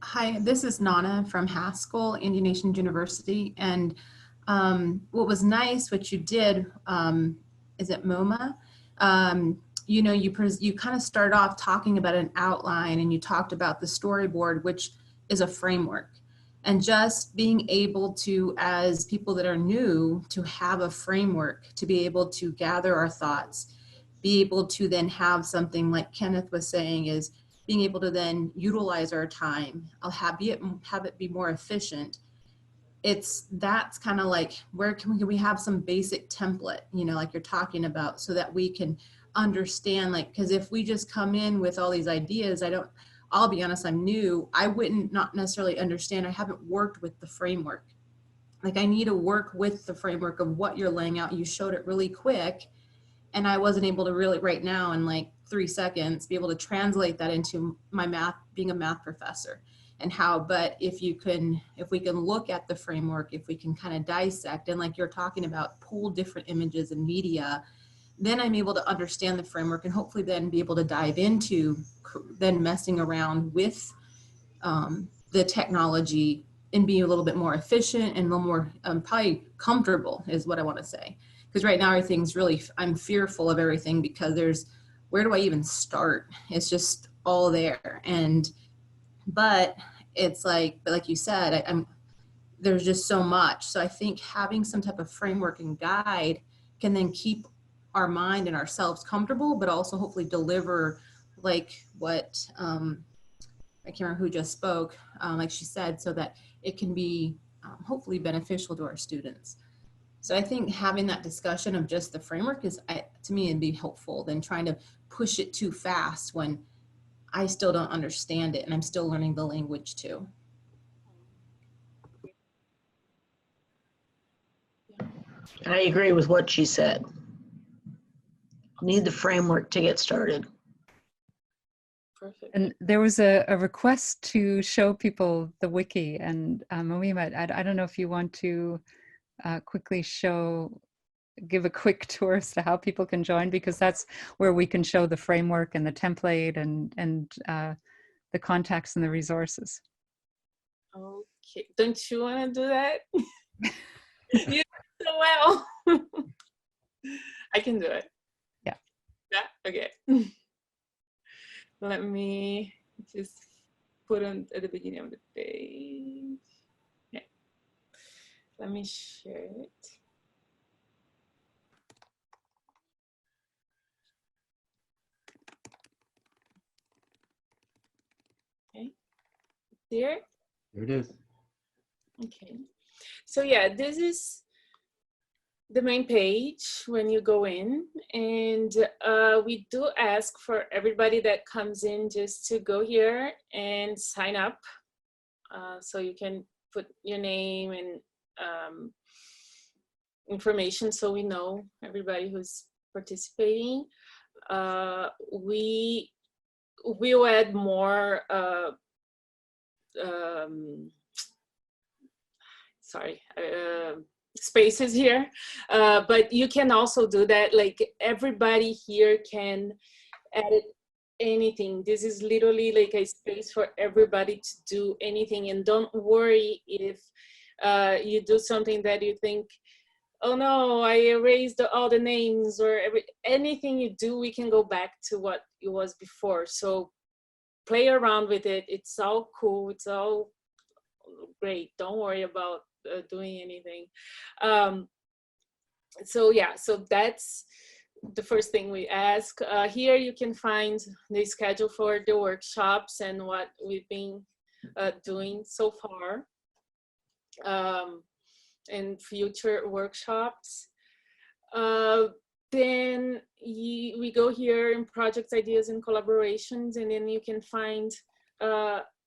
Hi, this is Nana from Haskell, Indian Nation University. And what was nice, what you did, is at MoMA, you know, you kind of start off talking about an outline, and you talked about the storyboard, which is a framework. And just being able to, as people that are new, to have a framework, to be able to gather our thoughts, be able to then have something like Kenneth was saying, is being able to then utilize our time, have it be more efficient. That's kind of like, where can we have some basic template, you know, like you're talking about, so that we can understand, like, because if we just come in with all these ideas, I'll be honest, I'm new. I wouldn't not necessarily understand. I haven't worked with the framework. Like, I need to work with the framework of what you're laying out. You showed it really quick, and I wasn't able to really right now in like 3 seconds be able to translate that into my math, being a math professor. and how, but if we can look at the framework, if we can kind of dissect and, like you're talking about, pull different images and media, then I'm able to understand the framework and hopefully then be able to dive into then messing around with the technology and being a little bit more efficient and a little more probably comfortable is what I want to say. Because right now everything's really, I'm fearful of everything because where do I even start? It's just all there. But it's like you said, there's just so much. So I think having some type of framework and guide can then keep our mind and ourselves comfortable, but also hopefully deliver like what, I can't remember who just spoke, like she said, so that it can be hopefully beneficial to our students. So I think having that discussion of just the framework is, to me, it'd be helpful than trying to push it too fast when I still don't understand it and I'm still learning the language too. I agree with what she said. Need the framework to get started. Perfect. And there was a request to show people the wiki, and Moima, I don't know if you want to quickly give a quick tour as to how people can join, because that's where we can show the framework and the template and the context and the resources. Okay, don't you want to do that? You do so well. I can do it. Yeah. Yeah, okay. Let me just put on at the beginning of the page. Yeah. Let me share it. Okay. There? There it is. Okay. So yeah, this is the main page when you go in, and we do ask for everybody that comes in just to go here and sign up, so you can put your name and information so we know everybody who's participating. We will add more spaces here, but you can also do that. Like, everybody here can edit anything. This is literally like a space for everybody to do anything, and don't worry if you do something that you think, oh no, I erased all the names, or anything you do, we can go back to what it was before. So play around with it. It's all cool. It's all great. Don't worry about doing anything. So yeah, so that's the first thing we ask. Here you can find the schedule for the workshops and what we've been doing so far, and future workshops. Then we go here in projects, ideas, and collaborations, and then you can find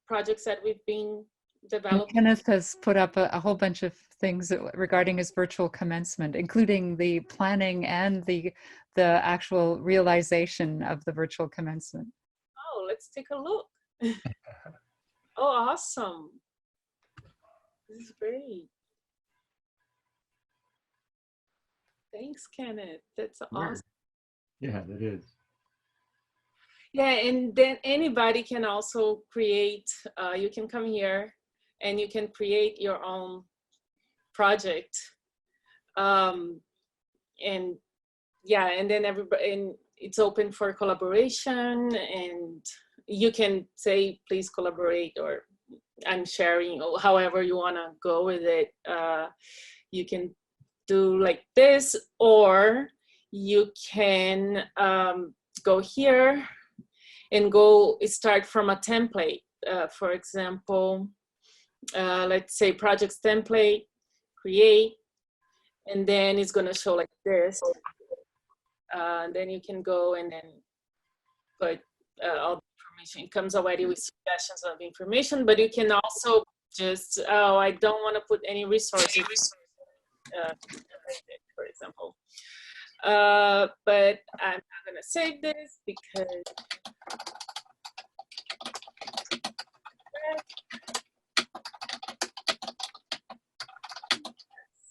projects that we've been developing. And Kenneth has put up a whole bunch of things regarding his virtual commencement, including the planning and the actual realization of the virtual commencement. Oh, let's take a look. Oh, awesome. This is great. Thanks, Kenneth. That's awesome. Yeah, that is. Yeah, and then anybody can also create, you can come here and you can create your own project. And yeah, and then everybody, and it's open for collaboration, and you can say, please collaborate, or I'm sharing, or however you want to go with it. You can do like this, or you can go here and go start from a template. For example, let's say projects template, create, and then it's going to show like this. Then you can go and then put all the information. It comes already with suggestions of information, but you can also just, oh, I don't want to put any resources, for example. But I'm not going to save this because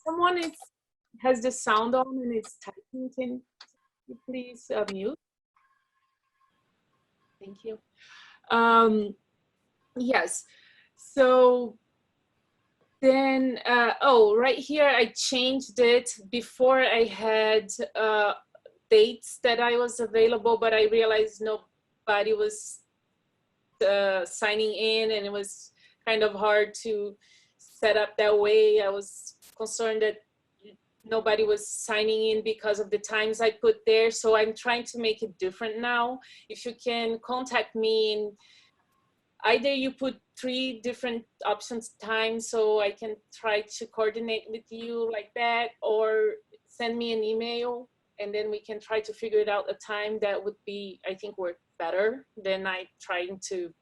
someone has the sound on and it's typing, can you please mute? Thank you. Yes, so then, oh, right here, I changed it. Before I had dates that I was available, but I realized nobody was signing in, and it was kind of hard to set up that way. I was concerned that nobody was signing in because of the times I put there. So I'm trying to make it different now. If you can contact me, and either you put 3 different options times so I can try to coordinate with you like that, or send me an email and then we can try to figure it out a time that would be, I think, work better than I trying to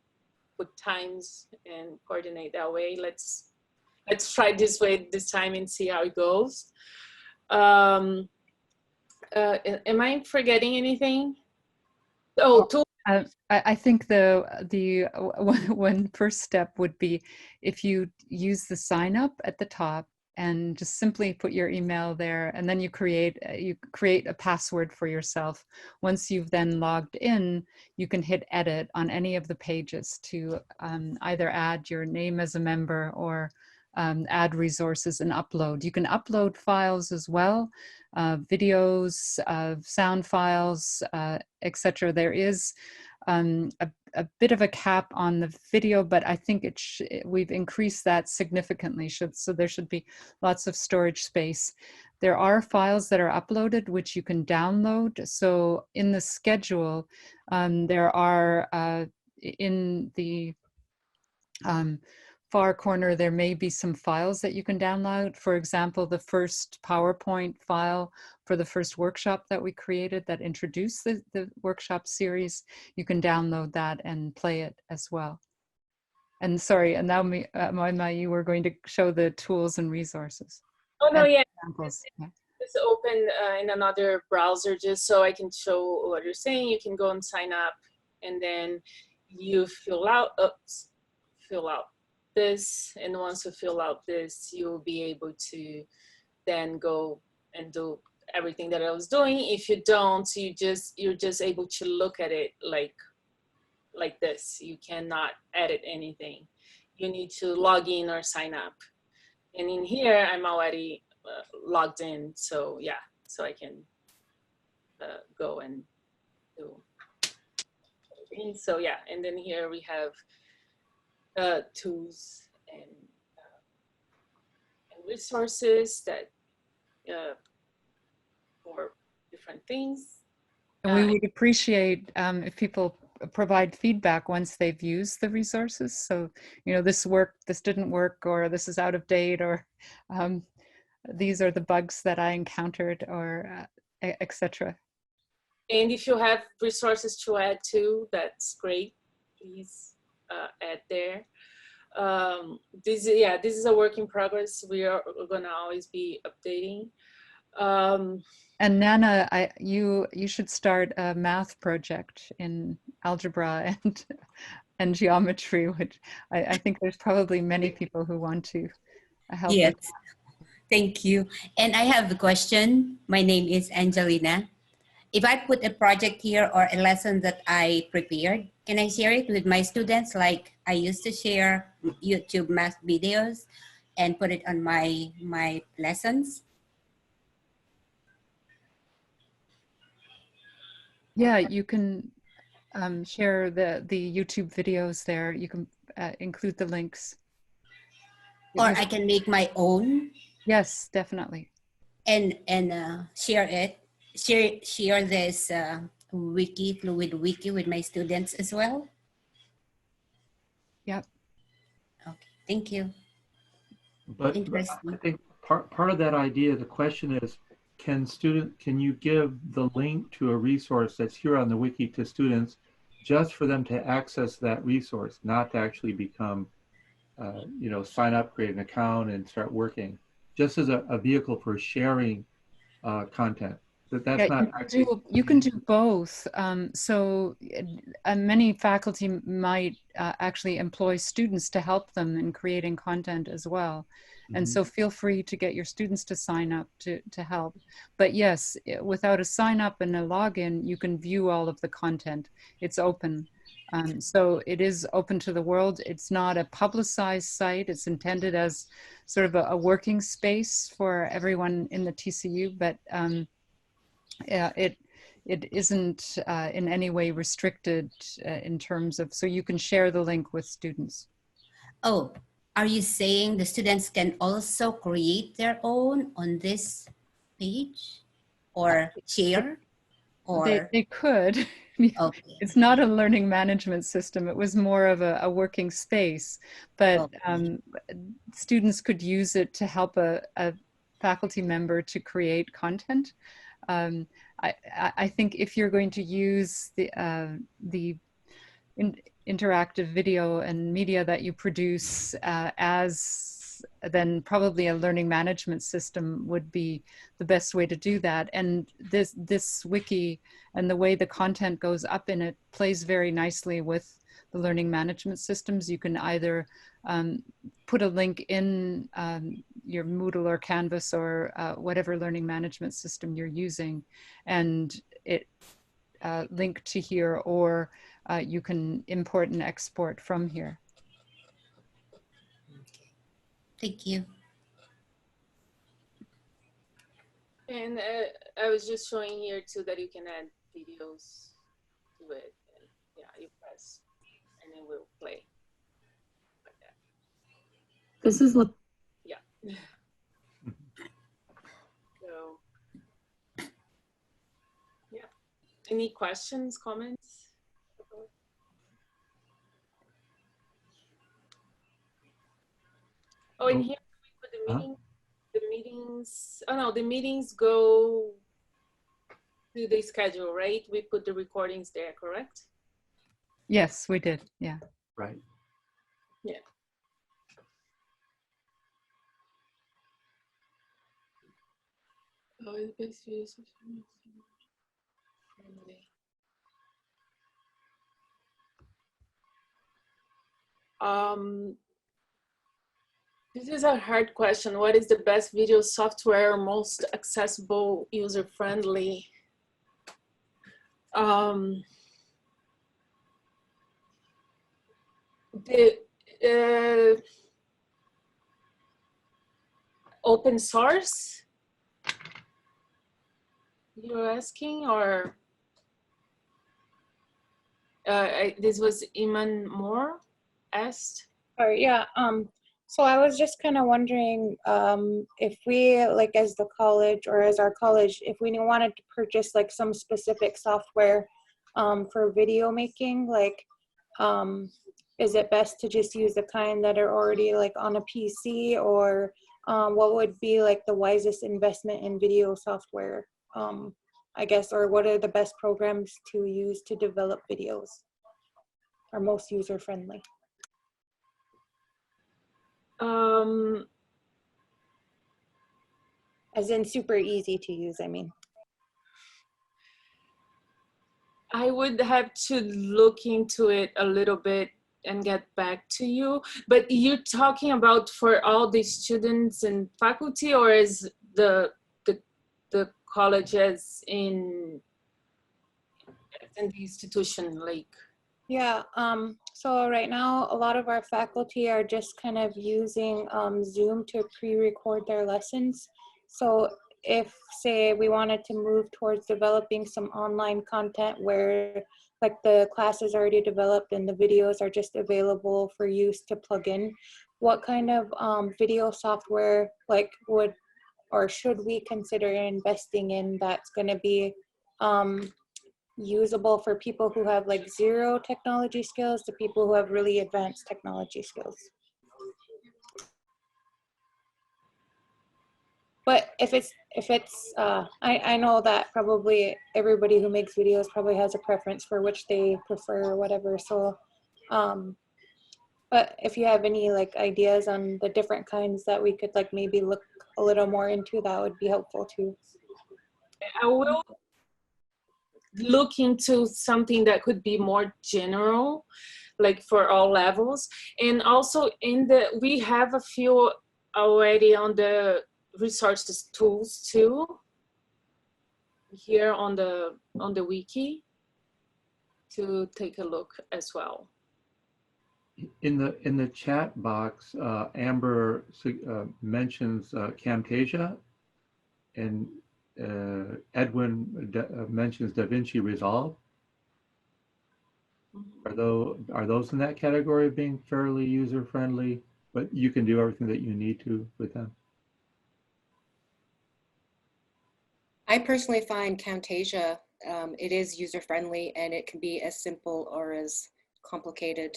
put times and coordinate that way. Let's try this way this time and see how it goes. Am I forgetting anything? Oh, I think the one first step would be if you use the sign up at the top and just simply put your email there, and then you create a password for yourself. Once you've then logged in, you can hit edit on any of the pages to either add your name as a member or add resources and upload. You can upload files as well, videos, sound files, etc. There is a bit of a cap on the video, but I think we've increased that significantly. So there should be lots of storage space. There are files that are uploaded which you can download. So in the schedule, there are in the far corner, there may be some files that you can download. For example, the first PowerPoint file for the first workshop that we created that introduced the workshop series, you can download that and play it as well. And sorry, and now Moima, you were going to show the tools and resources. Oh, no, yeah. Examples. It's open in another browser just so I can show what you're saying. You can go and sign up, and then you fill out this, and once you fill out this, you'll be able to then go and do everything that I was doing. If you don't, you're just able to look at it like this. You cannot edit anything. You need to log in or sign up. And in here, I'm already logged in, so yeah, so I can go and do everything. So yeah, and then here we have tools and resources that for different things. And we would appreciate if people provide feedback once they've used the resources. So, this worked, this didn't work, or this is out of date, or these are the bugs that I encountered, or etc. And if you have resources to add too, that's great. Please add there. This is a work in progress. We are gonna always be updating. And Nana, you should start a math project in algebra and geometry, which I think there's probably many people who want to help. Yes, thank you. And I have a question. My name is Angelina. If I put a project here or a lesson that I prepared, can I share it with my students? Like I used to share YouTube math videos and put it on my lessons. Yeah, you can share the YouTube videos there. You can include the links. Or I can make my own. Yes, definitely. And share it. Share this Fluid Wiki with my students as well. Yep. Okay, thank you. But I think part of that idea, the question is, can you give the link to a resource that's here on the wiki to students just for them to access that resource, not to actually become, sign up, create an account and start working, just as a vehicle for sharing content? That's not actually. You can do both. So many faculty might actually employ students to help them in creating content as well. And so feel free to get your students to sign up to help. But yes, without a sign up and a login, you can view all of the content. It's open. So it is open to the world. It's not a publicized site. It's intended as sort of a working space for everyone in the TCU, but yeah, it isn't in any way restricted in terms of, so you can share the link with students. Oh, are you saying the students can also create their own on this page or share? Or They could. okay. It's not a learning management system. It was more of a working space, but students could use it to help a faculty member to create content. I think if you're going to use the interactive video and media that you produce then probably a learning management system would be the best way to do that. And this wiki and the way the content goes up in it plays very nicely with the learning management systems. You can either put a link in your Moodle or Canvas or whatever learning management system you're using, and it link to here, or you can import and export from here. Thank you. And I was just showing here too that you can add videos to it. And yeah, you press and it will play like that. This is what. Yeah. So, yeah. Any questions, comments? Oh, and here we put the meetings. Oh no, the meetings go to the schedule, right? We put the recordings there, correct? Yes, we did. Yeah. Right. Yeah. Oh, the best use of this is a hard question. What is the best video software, most accessible, user-friendly? Open source, you're asking, or this was Iman Moore asked? Sorry, yeah. So I was just kind of wondering if we, like as the college or as our college, if we wanted to purchase like some specific software for video making, like is it best to just use the kind that are already like on a PC, or what would be like the wisest investment in video software, I guess, or what are the best programs to use to develop videos, are most user-friendly? As in super easy to use, I mean. I would have to look into it a little bit and get back to you. But you're talking about for all the students and faculty, or is the colleges in the institution, like? Yeah, so right now, a lot of our faculty are just kind of using Zoom to pre-record their lessons. So if, say, we wanted to move towards developing some online content where like the class is already developed and the videos are just available for use to plug in, what kind of video software like would or should we consider investing in that's going to be usable for people who have like zero technology skills to people who have really advanced technology skills? But if it's I know that probably everybody who makes videos probably has a preference for which they prefer or whatever. So, but if you have any like ideas on the different kinds that we could like maybe look a little more into, that would be helpful too. I will look into something that could be more general, like for all levels. And also we have a few already on the resources tools too, here on the wiki, to take a look as well. In the chat box, Amber mentions Camtasia, and Edwin mentions DaVinci Resolve. Are those in that category of being fairly user friendly, but you can do everything that you need to with them? I personally find Camtasia, it is user friendly and it can be as simple or as complicated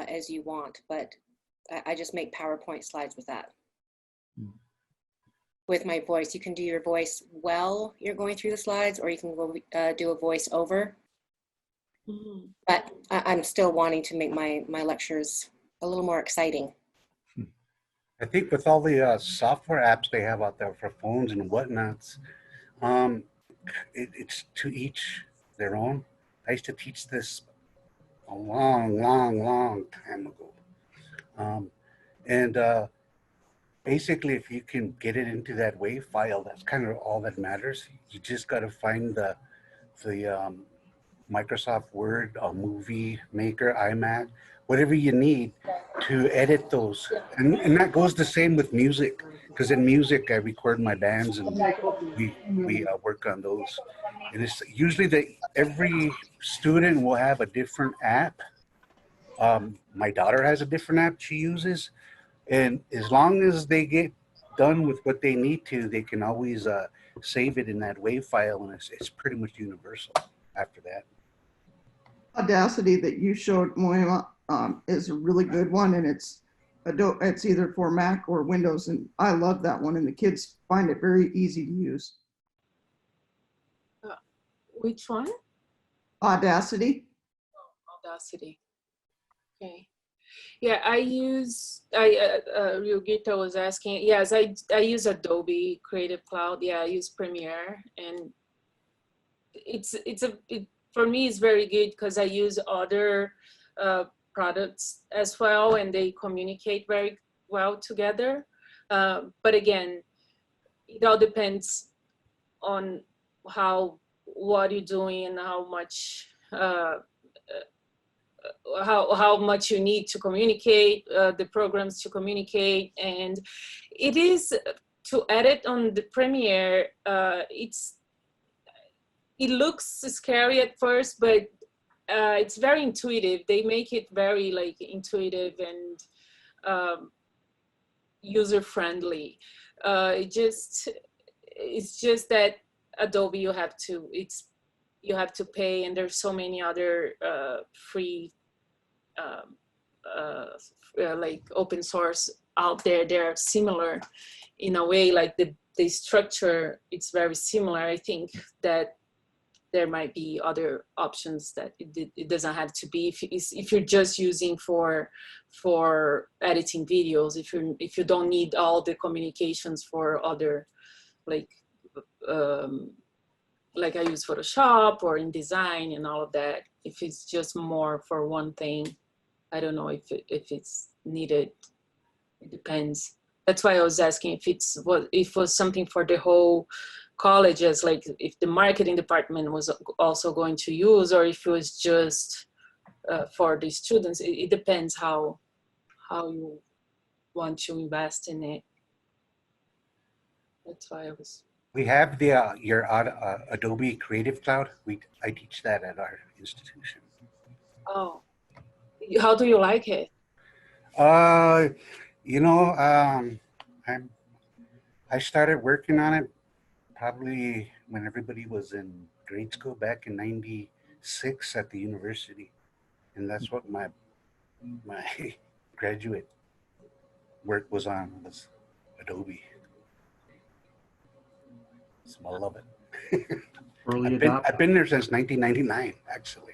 as you want, but I just make PowerPoint slides with that. With my voice, you can do your voice while you're going through the slides, or you can go do a voice over. But I'm still wanting to make my lectures a little more exciting. I think with all the software apps they have out there for phones and whatnots, it's to each their own. I used to teach this a long time ago. Basically, if you can get it into that WAV file, that's kind of all that matters. You just got to find the Microsoft Word, Movie Maker, iMac, whatever you need to edit those. And that goes the same with music, because in music, I record my bands and we work on those. And it's usually that every student will have a different app. My daughter has a different app she uses. And as long as they get done with what they need to, they can always save it in that WAV file, and it's pretty much universal after that. Audacity that you showed, Moima, is a really good one, and it's either for Mac or Windows, and I love that one, and the kids find it very easy to use. Which one? Audacity. Audacity. Okay. Yeah, Ryugita was asking, yes, I use Adobe Creative Cloud. Yeah, I use Premiere, and for me, it's very good because I use other products as well, and they communicate very well together. But again, it all depends on what you're doing and how much how much you need to communicate, the programs to communicate. And it is, to edit on the Premiere, it looks scary at first, but it's very intuitive. They make it very like intuitive and user-friendly. It's just that Adobe, you have to pay, and there's so many other free like open source out there. They're similar in a way, like the structure, it's very similar. I think that there might be other options that it doesn't have to be if you're just using for editing videos, if you don't need all the communications for other, like I use Photoshop or InDesign and all of that. If it's just more for one thing, I don't know if it's needed. It depends. That's why I was asking if it was something for the whole colleges, like if the marketing department was also going to use, or if it was just for the students. It depends how you want to invest in it. That's why I was. We have your Adobe Creative Cloud. I teach that at our institution. Oh, how do you like it? You know, I started working on it probably when everybody was in grade school back in '96 at the university, and that's what my graduate work was Adobe. So I love it. I've been there since 1999, actually.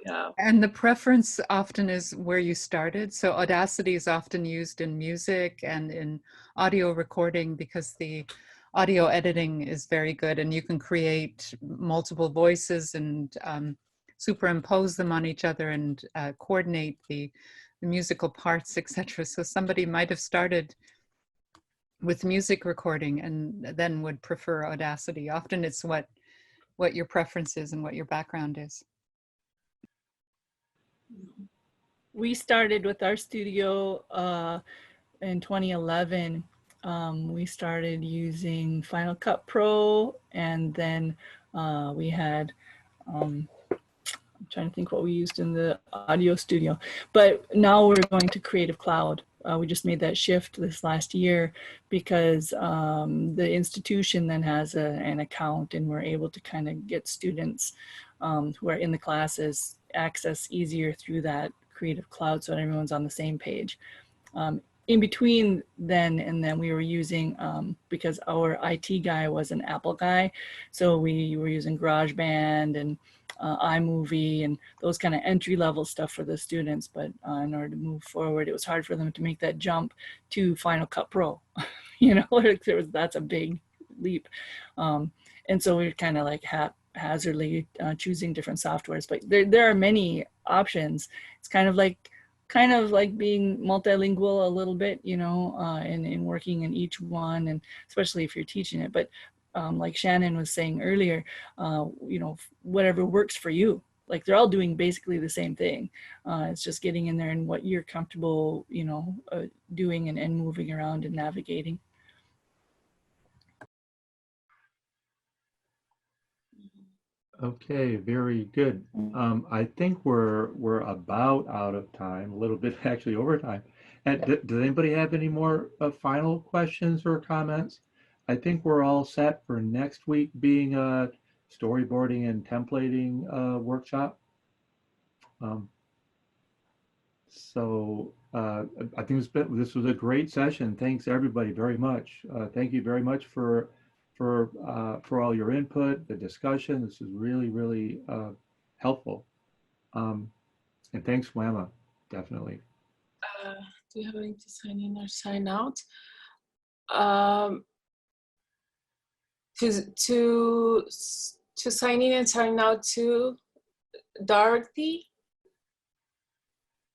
Yeah. And the preference often is where you started. So Audacity is often used in music and in audio recording because the audio editing is very good, and you can create multiple voices and superimpose them on each other and coordinate the the musical parts, etc. So somebody might have started with music recording and then would prefer Audacity. Often it's what your preference is and what your background is. We started with our studio in 2011. We started using Final Cut Pro, and then we had, I'm trying to think what we used in the audio studio, but now we're going to Creative Cloud. We just made that shift this last year because the institution then has an account, and we're able to kind of get students who are in the classes access easier through that Creative Cloud, so everyone's on the same page. In between then and then, we were using, because our IT guy was an Apple guy, so we were using GarageBand and iMovie and those kind of entry-level stuff for the students. But in order to move forward, it was hard for them to make that jump to Final Cut Pro. You know, that's a big leap. And so we're kind of like haphazardly choosing different softwares, but there are many options. It's kind of like being multilingual a little bit, you know, and working in each one, and especially if you're teaching it. But like Shannon was saying earlier, you know, whatever works for you. Like, they're all doing basically the same thing. It's just getting in there and what you're comfortable, you know, doing and moving around and navigating. Okay, very good. I think we're about out of time, a little bit actually over time. And does anybody have any more final questions or comments? I think we're all set for next week being a storyboarding and templating workshop. So I think this was a great session. Thanks everybody very much. Thank you very much for all your input, the discussion. This is really, really helpful. And thanks, Wama, definitely. Do you have anything to sign in or sign out? To sign in and sign out to Dorothy?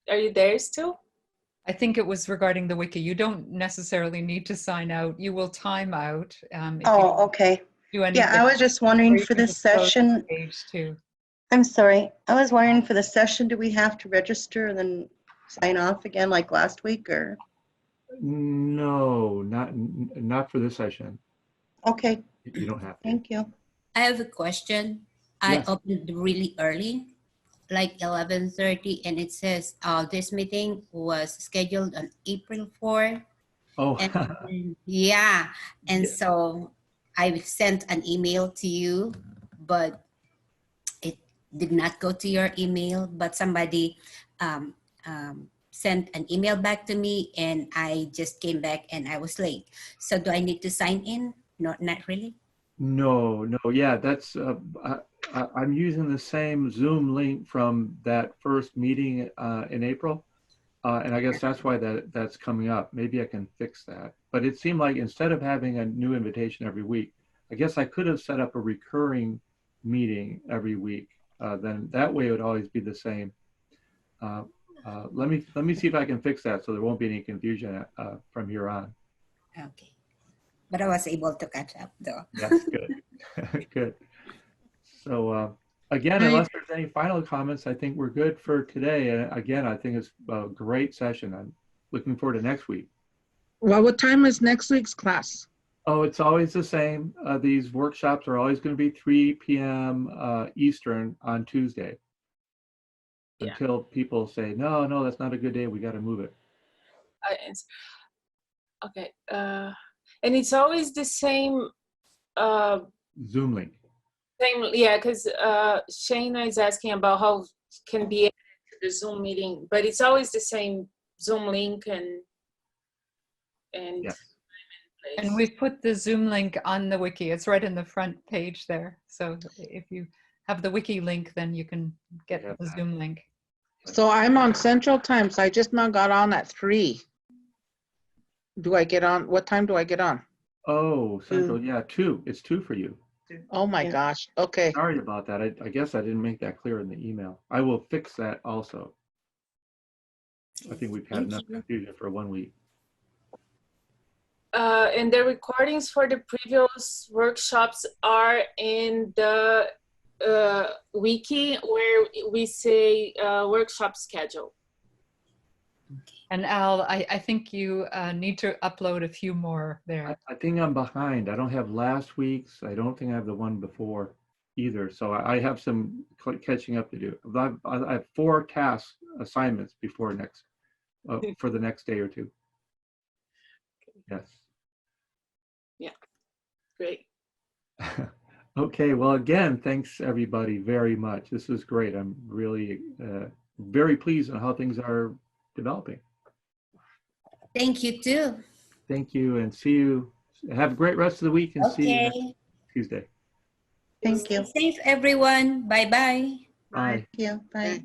Are you there still? I think it was regarding the wiki. You don't necessarily need to sign out. You will time out. Oh, okay. Do anything. Yeah, I was just wondering for this session. Page too. I'm sorry. I was wondering for the session, do we have to register and then sign off again like last week, or? No, not for this session. Okay. You don't have to. Thank you. I have a question. I opened really early, like 11:30, and it says this meeting was scheduled on April 4. Oh, and, yeah. And so I sent an email to you, but it did not go to your email, but somebody sent an email back to me, and I just came back and I was late. So do I need to sign in? No, not really. No, yeah, that's I'm using the same Zoom link from that first meeting in April, and I guess that's why that's coming up. Maybe I can fix that. But it seemed like instead of having a new invitation every week, I guess I could have set up a recurring meeting every week. Then that way it would always be the same. Let me see if I can fix that so there won't be any confusion from here on. Okay. But I was able to catch up though. That's good. Good. So again, unless there's any final comments, I think we're good for today. And again, I think it's a great session. I'm looking forward to next week. Well, what time is next week's class? Oh, it's always the same. These workshops are always going to be 3 p.m. Eastern on Tuesday. Until people say, no, that's not a good day. We got to move it. Okay. And it's always the same Zoom link. Same, yeah, because Shayna is asking about how can be added to the Zoom meeting, but it's always the same Zoom link and yes. And we've put the Zoom link on the wiki. It's right in the front page there. So if you have the wiki link, then you can get the Zoom link. So I'm on Central Time, so I just now got on at 3. Do I get on? What time do I get on? Oh, Central, yeah, 2. It's 2 for you. Oh my gosh. Okay. Sorry about that. I guess I didn't make that clear in the email. I will fix that also. I think we've had enough confusion for 1 week. And the recordings for the previous workshops are in the wiki where we say workshop schedule. And Al, I think you need to upload a few more there. I think I'm behind. I don't have last week's. I don't think I have the one before either. So I have some catching up to do. I have 4 task assignments before next, for the next day or 2. Yes. Yeah, great. Okay, well, again, thanks everybody very much. This was great. I'm really very pleased on how things are developing. Thank you too. Thank you, and see you. Have a great rest of the week, and see you next Tuesday. Thank you. Stay safe, everyone. Bye-bye. Bye. Thank you. Bye.